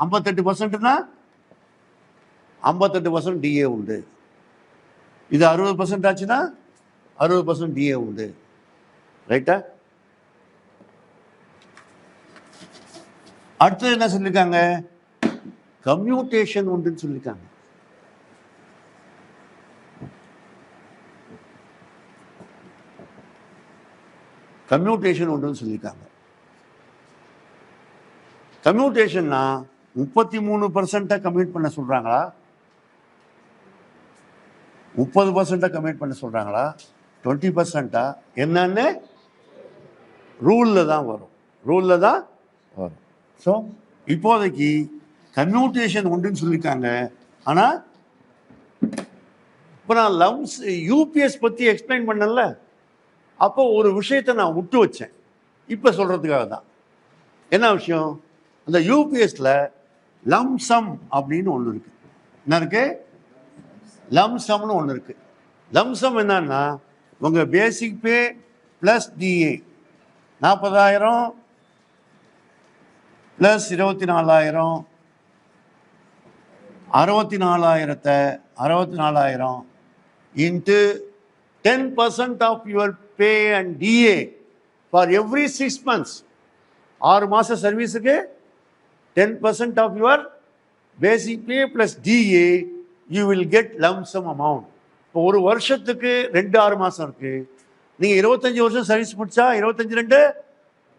58%னா 58% டிஏ உண்டு. இது 60% ஆச்சுன்னா 60% டிஏ உண்டு. ரைட்டா? அடுத்தது என்ன சொல்லியிருக்காங்க? கம்யூட்டேஷன் உண்டுன்னு சொல்லியிருக்காங்க. கம்யூட்டேஷன் உண்டுன்னு சொல்லியிருக்காங்க. கம்யூட்டேஷன்னா 33% கம்யூட் பண்ண சொல்றாங்களா, 30% கம்யூட் பண்ண சொல்றாங்களா, 20%? என்னன்னு ரூல்ல தான் வரும். ரூல்ல தான் வரும். ஸோ இப்போதைக்கு கம்யூட்டேஷன் உண்டுன்னு சொல்லியிருக்காங்க. ஆனால் இப்போ நான் லம்ஸ் யூபிஎஸ் பற்றி எக்ஸ்பிளைன் பண்ணல, அப்போ ஒரு விஷயத்தை நான் விட்டு வச்சேன். இப்போ சொல்றதுக்காக தான். என்ன விஷயம்? அந்த யூபிஎஸ்ல லம்சம் அப்படின்னு ஒன்று இருக்கு. என்ன இருக்கு? லம்சம்னு ஒன்று இருக்கு. லம்சம் என்னன்னா உங்க பேசிக் பே plus DA 40,000 plus 24,000 64,000 into 10% of your pay and DA for every 6 months. 6 மாச சர்வீஸுக்கு 10% of your basic pay plus DA you will get lump sum amount. இப்போ ஒரு வருஷத்துக்கு 2 6 மாசம் இருக்கு. நீங்க 25 வருஷம் சர்வீஸ் முடிச்சா 25 2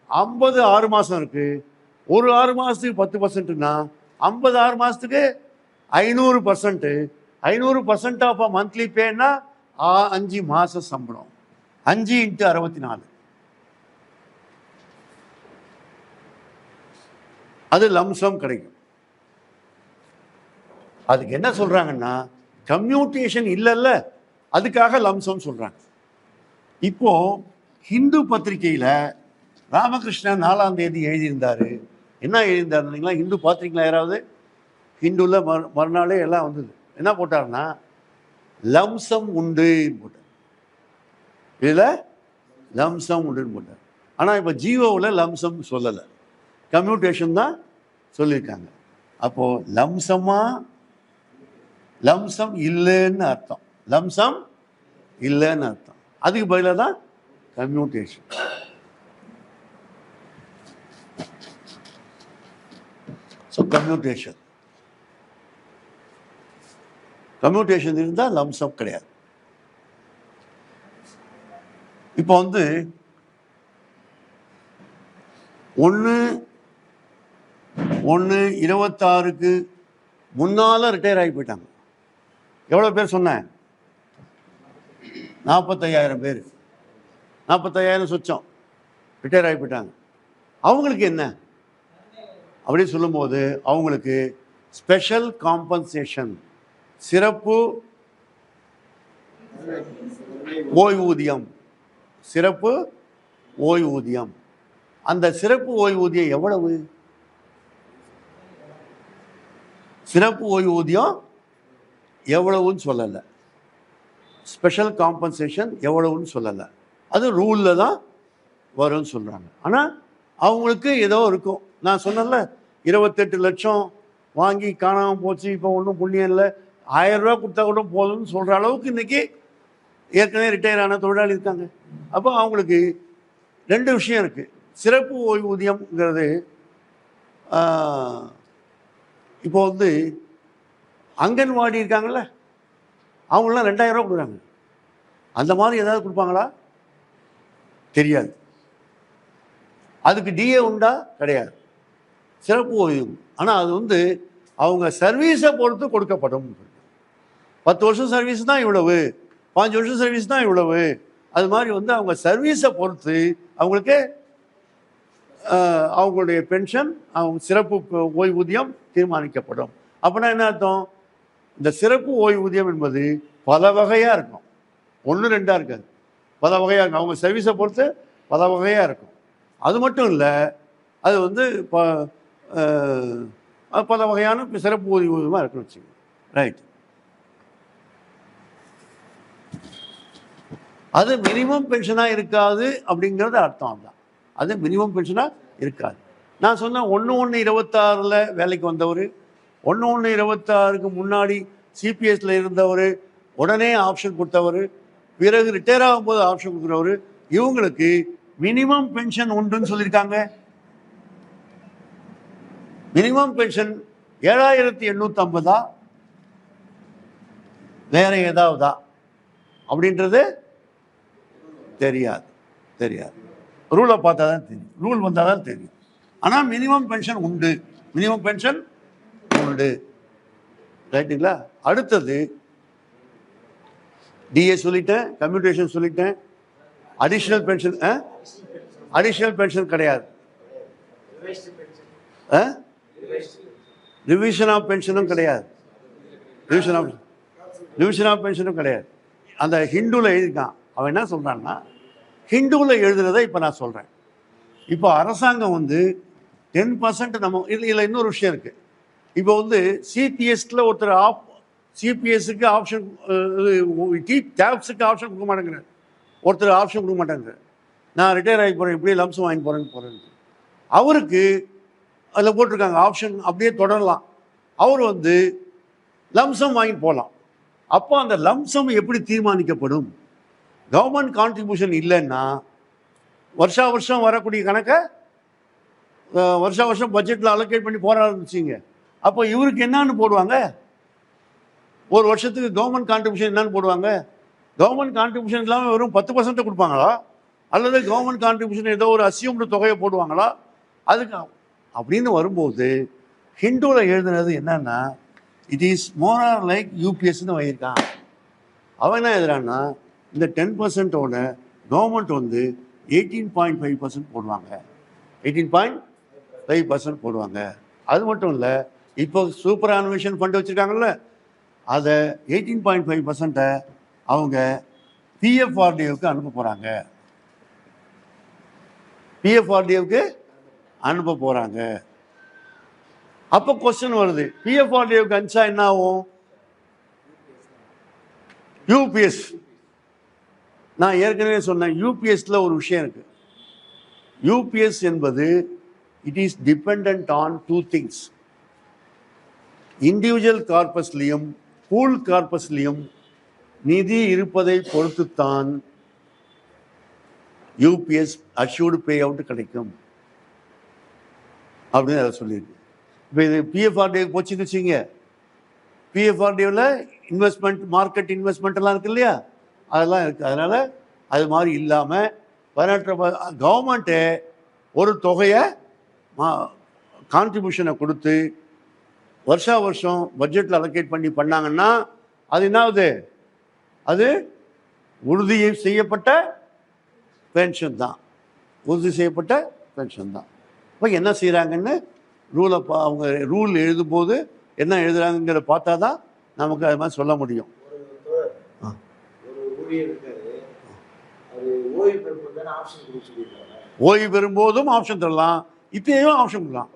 50 6 மாசம் இருக்கு. ஒரு 6 மாசத்துக்கு 10%னா 50 6 மாசத்துக்கு 500%. 500% ஆஃப் அ மந்த்லி பேன்னா 5 மாச சம்பளம். 5 × 64 அது லம்சம் கிடைக்கும். அதுக்கு என்ன சொல்றாங்கன்னா கம்யூட்டேஷன் இல்லைல்ல, அதுக்காக லம்சம் சொல்றாங்க. இப்போ ஹிந்து பத்திரிகையில ராமகிருஷ்ணன் 4ஆம் தேதி எழுதியிருந்தாரு. என்ன எழுதியிருந்தாருங்களா? ஹிந்து பார்த்துருக்கீங்களா யாராவது? ஹிந்துல மறுநாளே எல்லாம் வந்தது. என்ன போட்டாருன்னா லம்சம் உண்டு போட்டார். இதுல லம்சம் உண்டுன்னு போட்டார். ஆனா இப்ப ஜிஓவில் லம்சம் சொல்லலை, கம்யூட்டேஷன் தான் சொல்லியிருக்காங்க. அப்போ லம்சம் இல்லைன்னு அர்த்தம். லம்சம் இல்லைன்னு அர்த்தம். அதுக்கு பதிலாக தான் கம்யூட்டேஷன். ஸோ கம்யூட்டேஷன் இருந்தால் லம்சம் கிடையாது. இப்போ 1/1/26க்கு முன்னால ரிட்டையர் ஆகி போயிட்டாங்க. எவ்வளோ பேர் சொன்னேன்? 45,000 பேர். 45,000 சொச்சம் ரிட்டையர் ஆகி போயிட்டாங்க. அவங்களுக்கு என்ன அப்படின்னு சொல்லும்போது அவங்களுக்கு ஸ்பெஷல் காம்பன்சேஷன், சிறப்பு ஓய்வூதியம். சிறப்பு ஓய்வூதியம். அந்த சிறப்பு ஓய்வூதியம் எவ்வளவு? சிறப்பு ஓய்வூதியம் எவ்வளவுன்னு சொல்லலை, ஸ்பெஷல் காம்பன்சேஷன் எவ்வளவுன்னு சொல்லலை. அது ரூல்ல தான் வரும்னு சொல்றாங்க. ஆனால் அவங்களுக்கு ஏதோ இருக்கும். நான் சொன்னேன்ல 28 லட்சம் வாங்கி காணாமல் போச்சு, இப்போ ஒன்றும் புண்ணியம் இல்லை, 1000 ரூபா கொடுத்தா கூட போதும்னு சொல்ற அளவுக்கு இன்னைக்கு ஏற்கனவே ரிட்டையர் ஆன தொழிலாளி இருக்காங்க. அப்போ அவங்களுக்கு 2 விஷயம் இருக்கு. சிறப்பு ஓய்வூதியம்ங்கிறது இப்போ அங்கன்வாடி இருக்காங்கல்ல, அவங்களாம் 2,000 ரூபா கொடுக்குறாங்க. அந்த மாதிரி ஏதாவது கொடுப்பாங்களா? தெரியாது. அதுக்கு டிஏ உண்டா? கிடையாது. சிறப்பு ஓய்வு. ஆனால் அது அவங்க சர்வீஸை பொறுத்து கொடுக்கப்படும். 10 வருஷம் சர்வீஸ் தான் இவ்வளவு, 5 வருஷம் சர்வீஸ் தான் இவ்வளவு. அது மாதிரி அவங்க சர்வீஸை பொறுத்து அவங்களுக்கு அவங்களுடைய பென்ஷன், அவங்க சிறப்பு ஓய்வூதியம் தீர்மானிக்கப்படும். அப்படின்னா என்ன அர்த்தம்? இந்த சிறப்பு ஓய்வூதியம் என்பது பல வகையாக இருக்கும். 1 2 இருக்காது, பல வகையாக இருக்கும். அவங்க சர்வீஸை பொறுத்து பல வகையாக இருக்கும். அது மட்டும் இல்லை, அது பல வகையான சிறப்பு ஓய்வூதியமாக இருக்குன்னு வச்சுக்கோங்க. ரைட். அது மினிமம் பென்ஷனாக இருக்காது அப்படிங்கிறது அர்த்தம் தான். அது மினிமம் பென்ஷனாக இருக்காது. நான் சொன்னேன் 1/1/26 வேலைக்கு வந்தவர், 1/1/26க்கு முன்னாடி சிபிஎஸ்ல இருந்தவர், உடனே ஆப்ஷன் கொடுத்தவர், பிறகு ரிட்டையர் ஆகும்போது ஆப்ஷன் கொடுக்குறவர், இவங்களுக்கு மினிமம் பென்ஷன் உண்டுன்னு சொல்லியிருக்காங்க. மினிமம் பென்ஷன் 7850 வேற ஏதாவதா அப்படின்றது தெரியாது. ரூலை பார்த்தா தான் தெரியும், ரூல் வந்தால் தான் தெரியும். ஆனால் மினிமம் பென்ஷன் உண்டு, மினிமம் பென்ஷன் உண்டு. ரைட்டுங்களா? அடுத்தது டிஏ சொல்லிட்டேன், கம்யூட்டேஷன் சொல்லிட்டேன், அடிஷனல் பென்ஷன் கிடையாது. ரிவிஷன் ஆஃப் பென்ஷனும் கிடையாது. ரிவிஷன் ஆஃப் பென்ஷனும் கிடையாது. அந்த ஹிந்துவில் எழுதியிருக்கான். அவன் என்ன சொல்கிறான்னா, ஹிந்துவில் எழுதுறதை இப்போ நான் சொல்கிறேன். இப்போ அரசாங்கம் 10% நம்ம இதில் இன்னொரு விஷயம் இருக்குது. இப்போ சிபிஎஸ்ல ஒருத்தர் சிபிஎஸ்க்கு ஆப்ஷன், டேப்ஸுக்கு ஆப்ஷன் கொடுக்க மாட்டேங்கிறார். ஒருத்தர் ஆப்ஷன் கொடுக்க மாட்டேங்கிறார். நான் ரிட்டையர் ஆகி போகிறேன், இப்படியே லம்சம் வாங்கி போகிறேன்னு அவருக்கு அதில் போட்டிருக்காங்க ஆப்ஷன் அப்படியே தொடரலாம். அவர் லம்சம் வாங்கி போகலாம். அப்போ அந்த லம்சம் எப்படி தீர்மானிக்கப்படும்? கவர்மெண்ட் கான்ட்ரிபியூஷன் இல்லைன்னா வருஷம் வரக்கூடிய கணக்கை வருஷம் பட்ஜெட்டில் அலோகேட் பண்ணி போட ஆரம்பிச்சிங்க. அப்போ இவருக்கு என்னன்னு போடுவாங்க? ஒரு வருஷத்துக்கு கவர்மெண்ட் கான்ட்ரிபியூஷன் என்னன்னு போடுவாங்க? கவர்மெண்ட் கான்ட்ரிபியூஷன் இல்லாமல் வெறும் 10% கொடுப்பாங்களா? அல்லது கவர்மெண்ட் கான்ட்ரிபியூஷன் ஏதோ ஒரு அசியூம்டு தொகையை போடுவாங்களா? அதுக்கு அப்படின்னு வரும்போது ஹிந்துவில் எழுதுனது என்னன்னா, it is more or like யூபிஎஸ்ன்னு வாங்கியிருக்கான். அவன் என்ன எழுதுறான்னா, இந்த 10%ஓட கவர்மெண்ட் 18.5% போடுவாங்க, 18.5% போடுவாங்க. அது மட்டும் இல்லை, இப்போ சூப்பர் அனுவேஷன் ஃபண்ட் வச்சுருக்காங்கல்ல, அதை 18.5% அவங்க பிஎஃப்ஆர்டிஏவுக்கு அனுப்ப போகிறாங்க. பிஎஃப்ஆர்டிஏவுக்கு அனுப்ப போகிறாங்க. அப்போ கொஸ்டின் வருது, பிஎஃப்ஆர்டிஏவுக்கு அனுப்பிச்சா என்ன ஆகும்? யூபிஎஸ். நான் ஏற்கனவே சொன்னேன், யூபிஎஸ்ல ஒரு விஷயம் இருக்கு. யூபிஎஸ் என்பது it is depend on 2 things. Individual கார்பஸ்லையும் பூல் கார்பஸ்லையும் நிதி இருப்பதை பொறுத்துத்தான் யூபிஎஸ் அஷ்யூர்டு பே அவுட் கிடைக்கும் அப்படின்னு அதை சொல்லியிருக்கு. இப்போ இது பிஎஃப்ஆர்டிஏ போச்சுன்னு வச்சுங்க, பிஎஃப்ஆர்டிஏவில் இன்வெஸ்ட்மெண்ட், மார்க்கெட் இன்வெஸ்ட்மெண்ட் எல்லாம் இருக்கு இல்லையா, அதெல்லாம் இருக்குது. அதனால் அது மாதிரி இல்லாமல் கவர்மெண்ட்டு ஒரு தொகையை கான்ட்ரிபியூஷனை கொடுத்து வருஷம் பட்ஜெட்டில் அலோகேட் பண்ணாங்கன்னா அது என்னாவது? அது உறுதி செய்யப்பட்ட பென்ஷன் தான். இப்போ என்ன செய்கிறாங்கன்னு அவங்க ரூல் எழுதும்போது என்ன எழுதுறாங்கிறத பார்த்தா தான் நமக்கு அது மாதிரி சொல்ல முடியும். ஓய்வு பெறும்போதும் ஆப்ஷன் தரலாம், இப்பயும் ஆப்ஷன் கொடுக்கலாம்.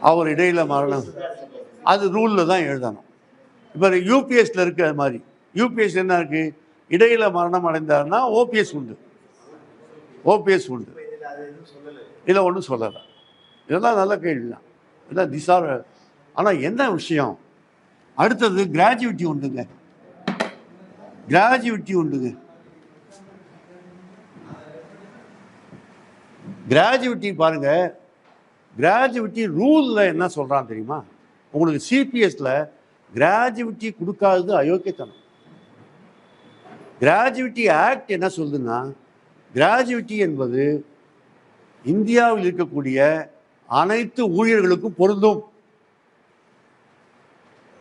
அவர் இடையில மரணம், அது ரூல்ல தான் எழுதணும். இப்போ யூபிஎஸ்ல இருக்கு அது மாதிரி. யூபிஎஸ் என்ன இருக்கு? இடையில மரணம் அடைந்தார்னா ஓபிஎஸ் உண்டு. இல்லை ஒன்றும் சொல்லலை. இதெல்லாம் நல்ல கேள்விதான். இல்லை திசார. ஆனால் என்ன விஷயம்? அடுத்தது கிராஜுவிட்டி உண்டுங்க. கிராஜுவிட்டி பாருங்க. கிராஜுவிட்டி ரூல்ல என்ன சொல்றான் தெரியுமா உங்களுக்கு? சிபிஎஸ்ல கிராஜுவிட்டி கொடுக்காதது அயோக்கியத்தனம். கிராஜுவிட்டி ஆக்ட் என்ன சொல்லுதுன்னா, கிராஜுவிட்டி என்பது இந்தியாவில் இருக்கக்கூடிய அனைத்து ஊழியர்களுக்கும் பொருந்தும்.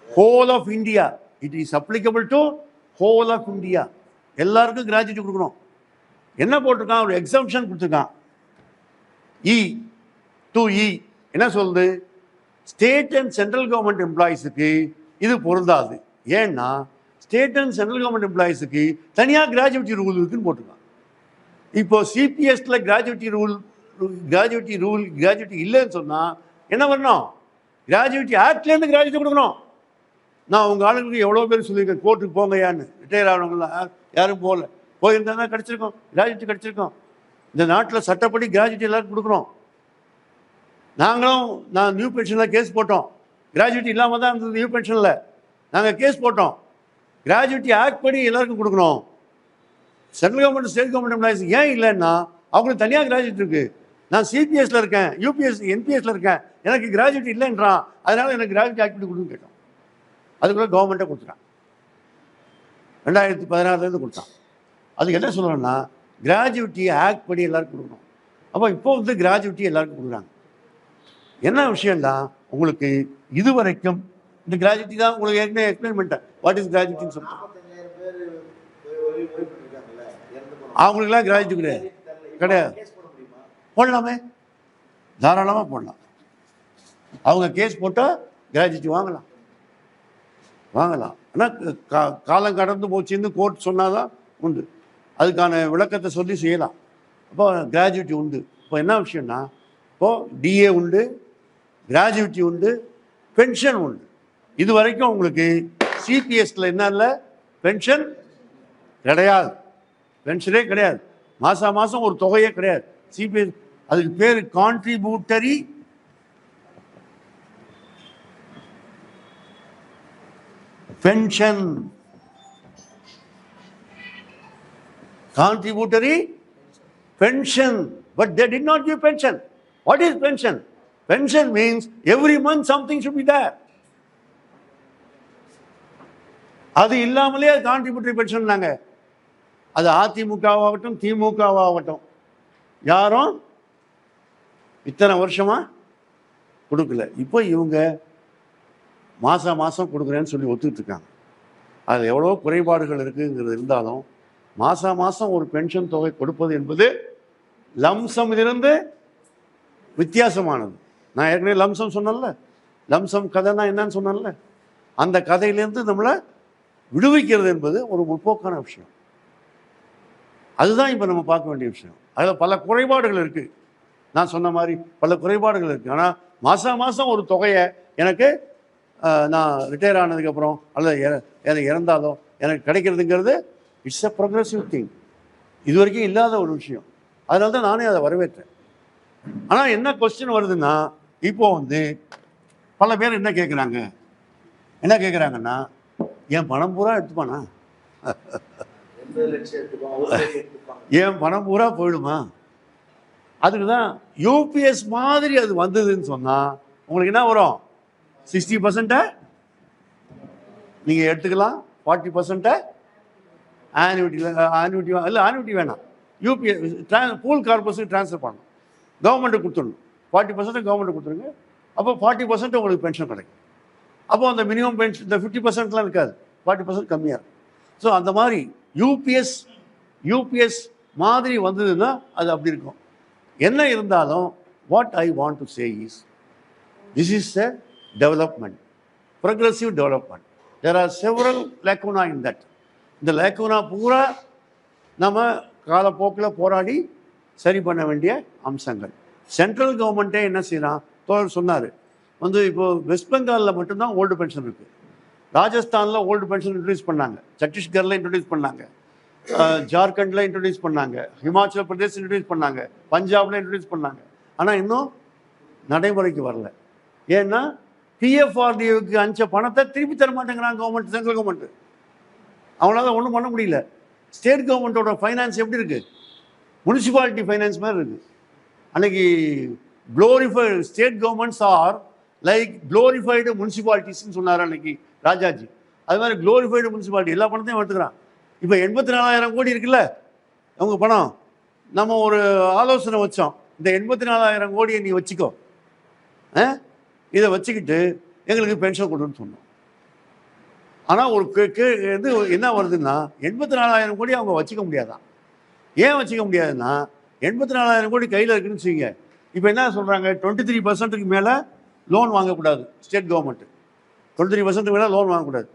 Whole of India, it is applicable to whole of India. எல்லாருக்கும் கிராஜுவிட்டி கொடுக்கணும். என்ன போட்டிருக்கான்? ஒரு எக்ஸம்ஷன் கொடுத்துருக்கான். E என்ன சொல்லுது? ஸ்டேட் அண்ட் சென்ட்ரல் கவர்மெண்ட் எம்ப்ளாயிஸுக்கு இது பொருந்தாது. ஏன்னா ஸ்டேட் அண்ட் சென்ட்ரல் கவர்மெண்ட் எம்ப்ளாயிஸுக்கு தனியாக கிராஜுவிட்டி ரூல் இருக்குன்னு போட்டிருக்காங்க. இப்போ சிபிஎஸ்ல கிராஜுவிட்டி இல்லைன்னு சொன்னால் என்ன பண்ணணும்? கிராஜுவிட்டி ஆக்ட்லேருந்து கிராஜுவிட்டி கொடுக்கணும். நான் உங்கள் ஆளுங்களுக்கு எவ்வளோ பேர் சொல்லியிருக்கேன் கோர்ட்டுக்கு போங்கயான்னு. ரிட்டையர் ஆனவங்களாம் யாரும் போகல. போயிருந்தா தான் கிடச்சிருக்கோம், கிராஜுவிட்டி கிடச்சிருக்கோம். இந்த நாட்டில் சட்டப்படி கிராஜுவிட்டி எல்லாருக்கும் கொடுக்குறோம். நான் நியூ பென்ஷனில் கேஸ் போட்டோம். கிராஜுவிட்டி இல்லாமல் தான் இருந்தது நியூ பென்ஷனில். நாங்கள் கேஸ் போட்டோம். கிராஜுவிட்டி ஆக்ட் படி எல்லாருக்கும் கொடுக்கணும். Central government state government employees ஏன் இல்லைன்னா அவங்களுக்கு தனியாக கிராஜுவிட்டி இருக்குது. நான் சிபிஎஸ்ல இருக்கேன், யூபிஎஸ் என்பிஎஸ்ல இருக்கேன், எனக்கு கிராஜுவிட்டி இல்லைன்றான். அதனால எனக்கு கிராஜுவிட்டி ஆக்டிவிட்டி கொடுன்னு கேட்டோம். அதுக்குள்ள கவர்மெண்ட்டே கொடுத்துட்டான். 2016 கொடுத்தான். அதுக்கு என்ன சொல்லணும்னா கிராஜுவிட்டி ஆக்ட் படி எல்லாருக்கும் கொடுக்கணும். அப்போ இப்போ கிராஜுவிட்டி எல்லாருக்கும் கொடுக்குறாங்க. என்ன விஷயம்னா உங்களுக்கு இது வரைக்கும் இந்த கிராஜுவிட்டி தான் உங்களுக்கு ஏற்கனவே எக்ஸ்பிளைன் பண்ணிட்டேன். வாட் இஸ் கிராஜுவிட்டின்னு சொல்லிட்டு அவங்களுக்குலாம் கிராஜுவிட்டி கிடையாது. போடலாமே, தாராளமாக போடலாம். அவங்க கேஸ் போட்டால் கிராஜுவிட்டி வாங்கலாம். ஆனால் காலம் கடந்து போச்சுன்னு கோர்ட் சொன்னாதான் உண்டு. அதுக்கான விளக்கத்தை சொல்லி செய்யலாம். அப்போ கிராஜுவிட்டி உண்டு. இப்போ என்ன விஷயம்னா இப்போது டிஏ உண்டு, கிராஜுவிட்டி உண்டு, பென்ஷன் உண்டு. இது வரைக்கும் உங்களுக்கு சிபிஎஸ்ல என்ன இல்லை, பென்ஷன் கிடையாது. பென்ஷனே கிடையாது. மாதம் ஒரு தொகையே கிடையாது. சிபிஎஸ் அதுக்கு பேர் contributory pension. Contributory pension, but they did not give pension. What is pension? Pension means every month something should be there. அது இல்லாமலே கான்ட்ரிபியூட்டரி பென்ஷன் நாங்க. அது அதிமுகவாகட்டும் திமுகவாகட்டும் யாரும் இத்தனை வருஷமா கொடுக்கல. இப்போ இவங்க மாதம் கொடுக்குறேன்னு சொல்லி ஒத்துக்கிட்டு இருக்காங்க. அதில் எவ்வளோ குறைபாடுகள் இருக்குங்கிறது இருந்தாலும் மாதம் ஒரு பென்ஷன் தொகை கொடுப்பது என்பது லம்சமிலிருந்து வித்தியாசமானது. நான் ஏற்கனவே லம்சம் சொன்னேன்ல, லம்சம் கதைனா என்னன்னு சொன்னேன்ல, அந்த கதையிலேருந்து நம்மளை விடுவிக்கிறது என்பது ஒரு முற்போக்கான விஷயம். அதுதான் இப்போ நம்ம பார்க்க வேண்டிய விஷயம். அதில் பல குறைபாடுகள் இருக்குது. நான் சொன்ன மாதிரி பல குறைபாடுகள் இருக்குது. ஆனால் மாதம் ஒரு தொகையை எனக்கு நான் ரிட்டையர் ஆனதுக்கப்புறம் அல்லது எனக்கு இறந்தாலோ எனக்கு கிடைக்கிறதுங்கிறது இட்ஸ் எ ப்ரோக்ரெசிவ் திங். இது வரைக்கும் இல்லாத ஒரு விஷயம். அதனால தான் நானே அதை வரவேற்றேன். ஆனால் என்ன கொஸ்டின் வருதுன்னா இப்போ பல பேர் என்ன கேட்குறாங்கன்னா என் பணம் பூரா எடுத்துப்பானா, என் பணம் பூரா போயிடுமா? அதுக்கு தான் யூபிஎஸ் மாதிரி அது வந்ததுன்னு சொன்னால் உங்களுக்கு என்ன வரும், 60% நீங்கள் எடுத்துக்கலாம், 40% ஆன்யூட்டி இல்லை, ஆன்யூட்டி வேணாம், யூபிஎஸ் பூல் கார்பஸுக்கு ட்ரான்ஸ்ஃபர் பண்ணணும், கவர்மெண்ட்டுக்கு கொடுத்துடணும். 40% கவர்மெண்ட்டுக்கு கொடுத்துருங்க. அப்போ 40% உங்களுக்கு பென்ஷன் கிடைக்கும். அப்போ அந்த மினிமம் பென்ஷன் இந்த 50%லாம் இருக்காது, 40% கம்மியாக இருக்கும். ஸோ அந்த மாதிரி யூபிஎஸ் மாதிரி வந்ததுன்னா அது அப்படி இருக்கும். என்ன இருந்தாலும் what I want to say is this is a development, progressive development. There are several lacuna in that. இந்த லேக்குனா பூரா நம்ம காலப்போக்கில் போராடி சரி பண்ண வேண்டிய அம்சங்கள். சென்ட்ரல் கவர்மெண்ட்டே என்ன செய்யலாம், தோழர் சொன்னார், இப்போ வெஸ்ட் பெங்காலில் மட்டும்தான் ஓல்டு பென்ஷன் இருக்குது. ராஜஸ்தானில் ஓல்டு பென்ஷன் இன்ட்ரடியூஸ் பண்ணாங்க, சத்தீஸ்கரில் இன்ட்ரடியூஸ் பண்ணாங்க, ஜார்க்கண்டில் இன்ட்ரடியூஸ் பண்ணாங்க, ஹிமாச்சல பிரதேஷ் இன்ட்ரடியூஸ் பண்ணாங்க, பஞ்சாபில் இன்ட்ரடியூஸ் பண்ணாங்க. ஆனால் இன்னும் நடைமுறைக்கு வரல. ஏன்னா பிஎஃப்ஆர்டிஏவுக்கு அனுப்பிச்ச பணத்தை திருப்பி தர மாட்டேங்கிறாங்க கவர்மெண்ட், சென்ட்ரல் கவர்மெண்ட். அவங்களால ஒன்றும் பண்ண முடியல. ஸ்டேட் கவர்மெண்ட்டோட ஃபைனான்ஸ் எப்படி இருக்குது, முனிசிபாலிட்டி ஃபைனான்ஸ் மாதிரி இருக்குது. அன்னைக்கு glorified state governments are like glorified முனிசிபாலிட்டிஸ்ன்னு சொன்னார் அன்னைக்கு ராஜாஜி. அது மாதிரி க்ளோரிஃபைடு முனிசிபாலிட்டி எல்லா பணத்தையும் எடுத்துக்கிறான். இப்போ 84,000 கோடி இருக்குல்ல அவங்க பணம். நம்ம ஒரு ஆலோசனை வச்சோம், இந்த 84,000 கோடியை நீ வச்சுக்கோ, இதை வச்சுக்கிட்டு எங்களுக்கு பென்ஷன் கொடுன்னு சொன்னோம். ஆனால் ஒரு இது என்ன வருதுன்னா 84,000 கோடி அவங்க வச்சுக்க முடியாதான். ஏன் வச்சுக்க முடியாதுன்னா 84,000 கோடி கையில் இருக்குன்னு வச்சுக்கோங்க. இப்போ என்ன சொல்கிறாங்க, 23% மேலே லோன் வாங்கக்கூடாது ஸ்டேட் கவர்மெண்ட்டு, 23% மேலே லோன் வாங்கக்கூடாது.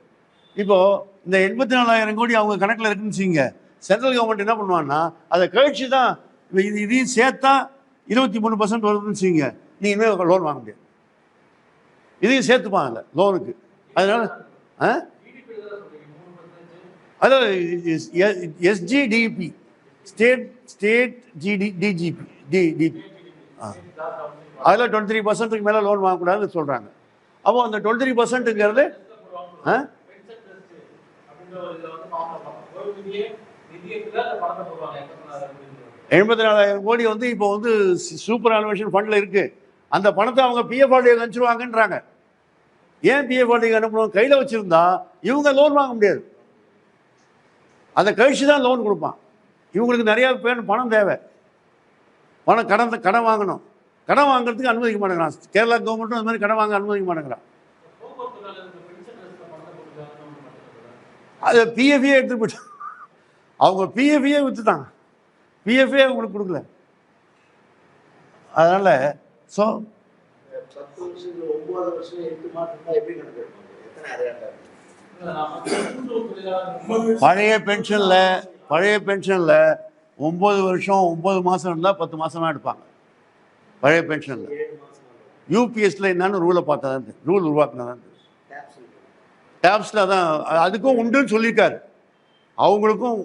இப்போது இந்த 84,000 கோடி அவங்க கணக்கில் இருக்குன்னு வச்சுக்கோங்க. சென்ட்ரல் கவர்மெண்ட் என்ன பண்ணுவான்னா அதை கழிச்சு தான் இதையும் சேர்த்தா 23% வருதுன்னு வச்சுக்கோங்க, நீ இனிமேல் லோன் வாங்க முடியாது. இதையும் சேர்த்துப்பாங்கல்ல லோனுக்கு. அதனால அதாவது எஸ்ஜிடிபி, ஸ்டேட் டிஜிபி டிபி, அதில் 23% மேலே லோன் வாங்கக்கூடாதுன்னு சொல்கிறாங்க. அப்போ அந்த 23%ங்கிறது 84,000 கோடி இப்போ சூப்பர் அனுவேஷன் ஃபண்டில் இருக்குது. அந்த பணத்தை அவங்க பிஎஃப் ஆர்டிக்கு அனுப்பிச்சிருவாங்கன்றாங்க. ஏன் பிஎஃப் ஆர்டிக்கு அனுப்பணும்? கையில் வச்சுருந்தா இவங்க லோன் வாங்க முடியாது. அதை கழிச்சு தான் லோன் கொடுப்பான். இவங்களுக்கு நிறையா பேர் பணம் தேவை, கடன் வாங்கணும். கடன் வாங்குறதுக்கு அனுமதிக்க மாட்டேங்கிறான். கேரளா கவர்மெண்ட்டும் அது மாதிரி கடன் வாங்க அனுமதிக்க மாட்டேங்கிறான். அது பிஎஃப்ஏ எடுத்துட்டு போயிட்டாங்க. அவங்க பிஎஃப்ஏ விற்றுட்டாங்க, பிஎஃப்ஏ அவங்களுக்கு கொடுக்கல. அதனால ஸோ பழைய பென்ஷன்ல 9 வருஷம் 9 மாதம் இருந்தால் 10 மாதம் தான் எடுப்பாங்க பழைய பென்ஷனில். யூபிஎஸ்ல என்னன்னு ரூலை பார்த்தா தான் ரூல் உருவாக்குனதான் டேப்ஸில் தான் அதுக்கும் உண்டுன்னு சொல்லியிருக்காரு. அவங்களுக்கும்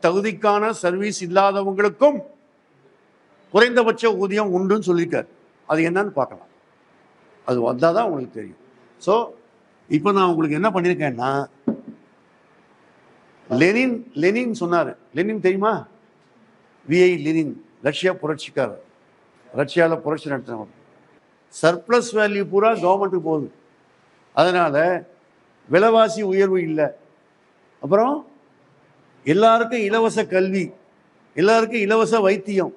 தகுதிக்கான சர்வீஸ் இல்லாதவங்களுக்கும் குறைந்தபட்ச ஊதியம் உண்டுன்னு சொல்லியிருக்காரு. அது என்னன்னு பார்க்கலாம், அது வந்தால் தான் உங்களுக்கு தெரியும். ஸோ இப்போ நான் உங்களுக்கு என்ன பண்ணியிருக்கேன்னா, லெனின் சொன்னார். லெனின் தெரியுமா? விஐ லெனின், ரஷ்யா புரட்சிக்காரர், ரஷ்யாவில் புரட்சி நடத்தினவர். சர்ப்ளஸ் வேல்யூ பூரா கவர்மெண்ட்டுக்கு போகுது. அதனால் விலைவாசி உயர்வு இல்லை. அப்புறம் எல்லாருக்கும் இலவச கல்வி, எல்லாருக்கும் இலவச வைத்தியம்,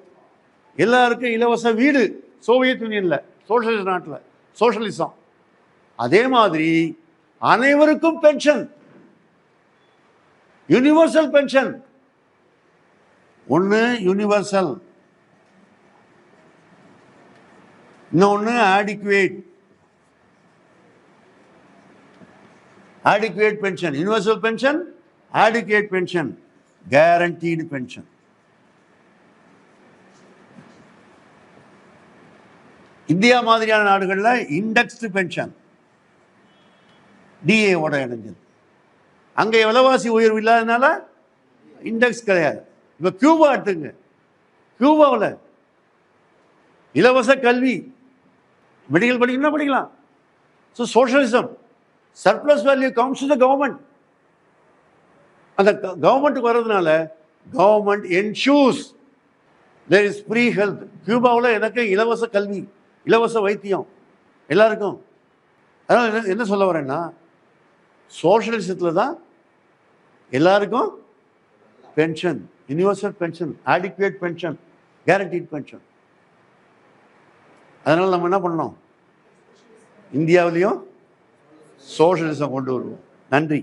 எல்லாருக்கும் இலவச வீடு. சோவியத் யூனியனில், சோஷலிஸ்ட் நாட்டில் சோஷலிசம். அதே மாதிரி அனைவருக்கும் பென்ஷன், யூனிவர்சல் பென்ஷன். ஒன்று யூனிவர்சல், இன்னொன்று ஆடிக்குவேட். adequate pension, universal pension, adequate pension, guaranteed pension. India மாதிரியான நாடுகளில் இண்டெக்ஸ்டு பென்ஷன், டிஏவோட இணைஞ்சது. அங்கே விலைவாசி உயர்வு இல்லாததுனால இண்டெக்ஸ் கிடையாது. இப்போ கியூபா எடுத்துங்க, கியூபாவில் இலவச கல்வி, மெடிக்கல் படிக்கணும்னா படிக்கலாம். So socialism. Surplus value comes to the government. அந்த கவர்மெண்ட்டுக்கு வர்றதுனால government ensures there is free health. கியூபாவில் எனக்கு இலவச கல்வி, இலவச வைத்தியம் எல்லாருக்கும். அதனால் என்ன சொல்ல வரேன்னா, சோஷலிசத்தில் தான் எல்லாருக்கும் pension, universal pension, adequate pension, guaranteed pension. அதனால் நம்ம என்ன பண்ணணும், இந்தியாவிலையும் சோஷலிசம் கொண்டு வருவோம். நன்றி.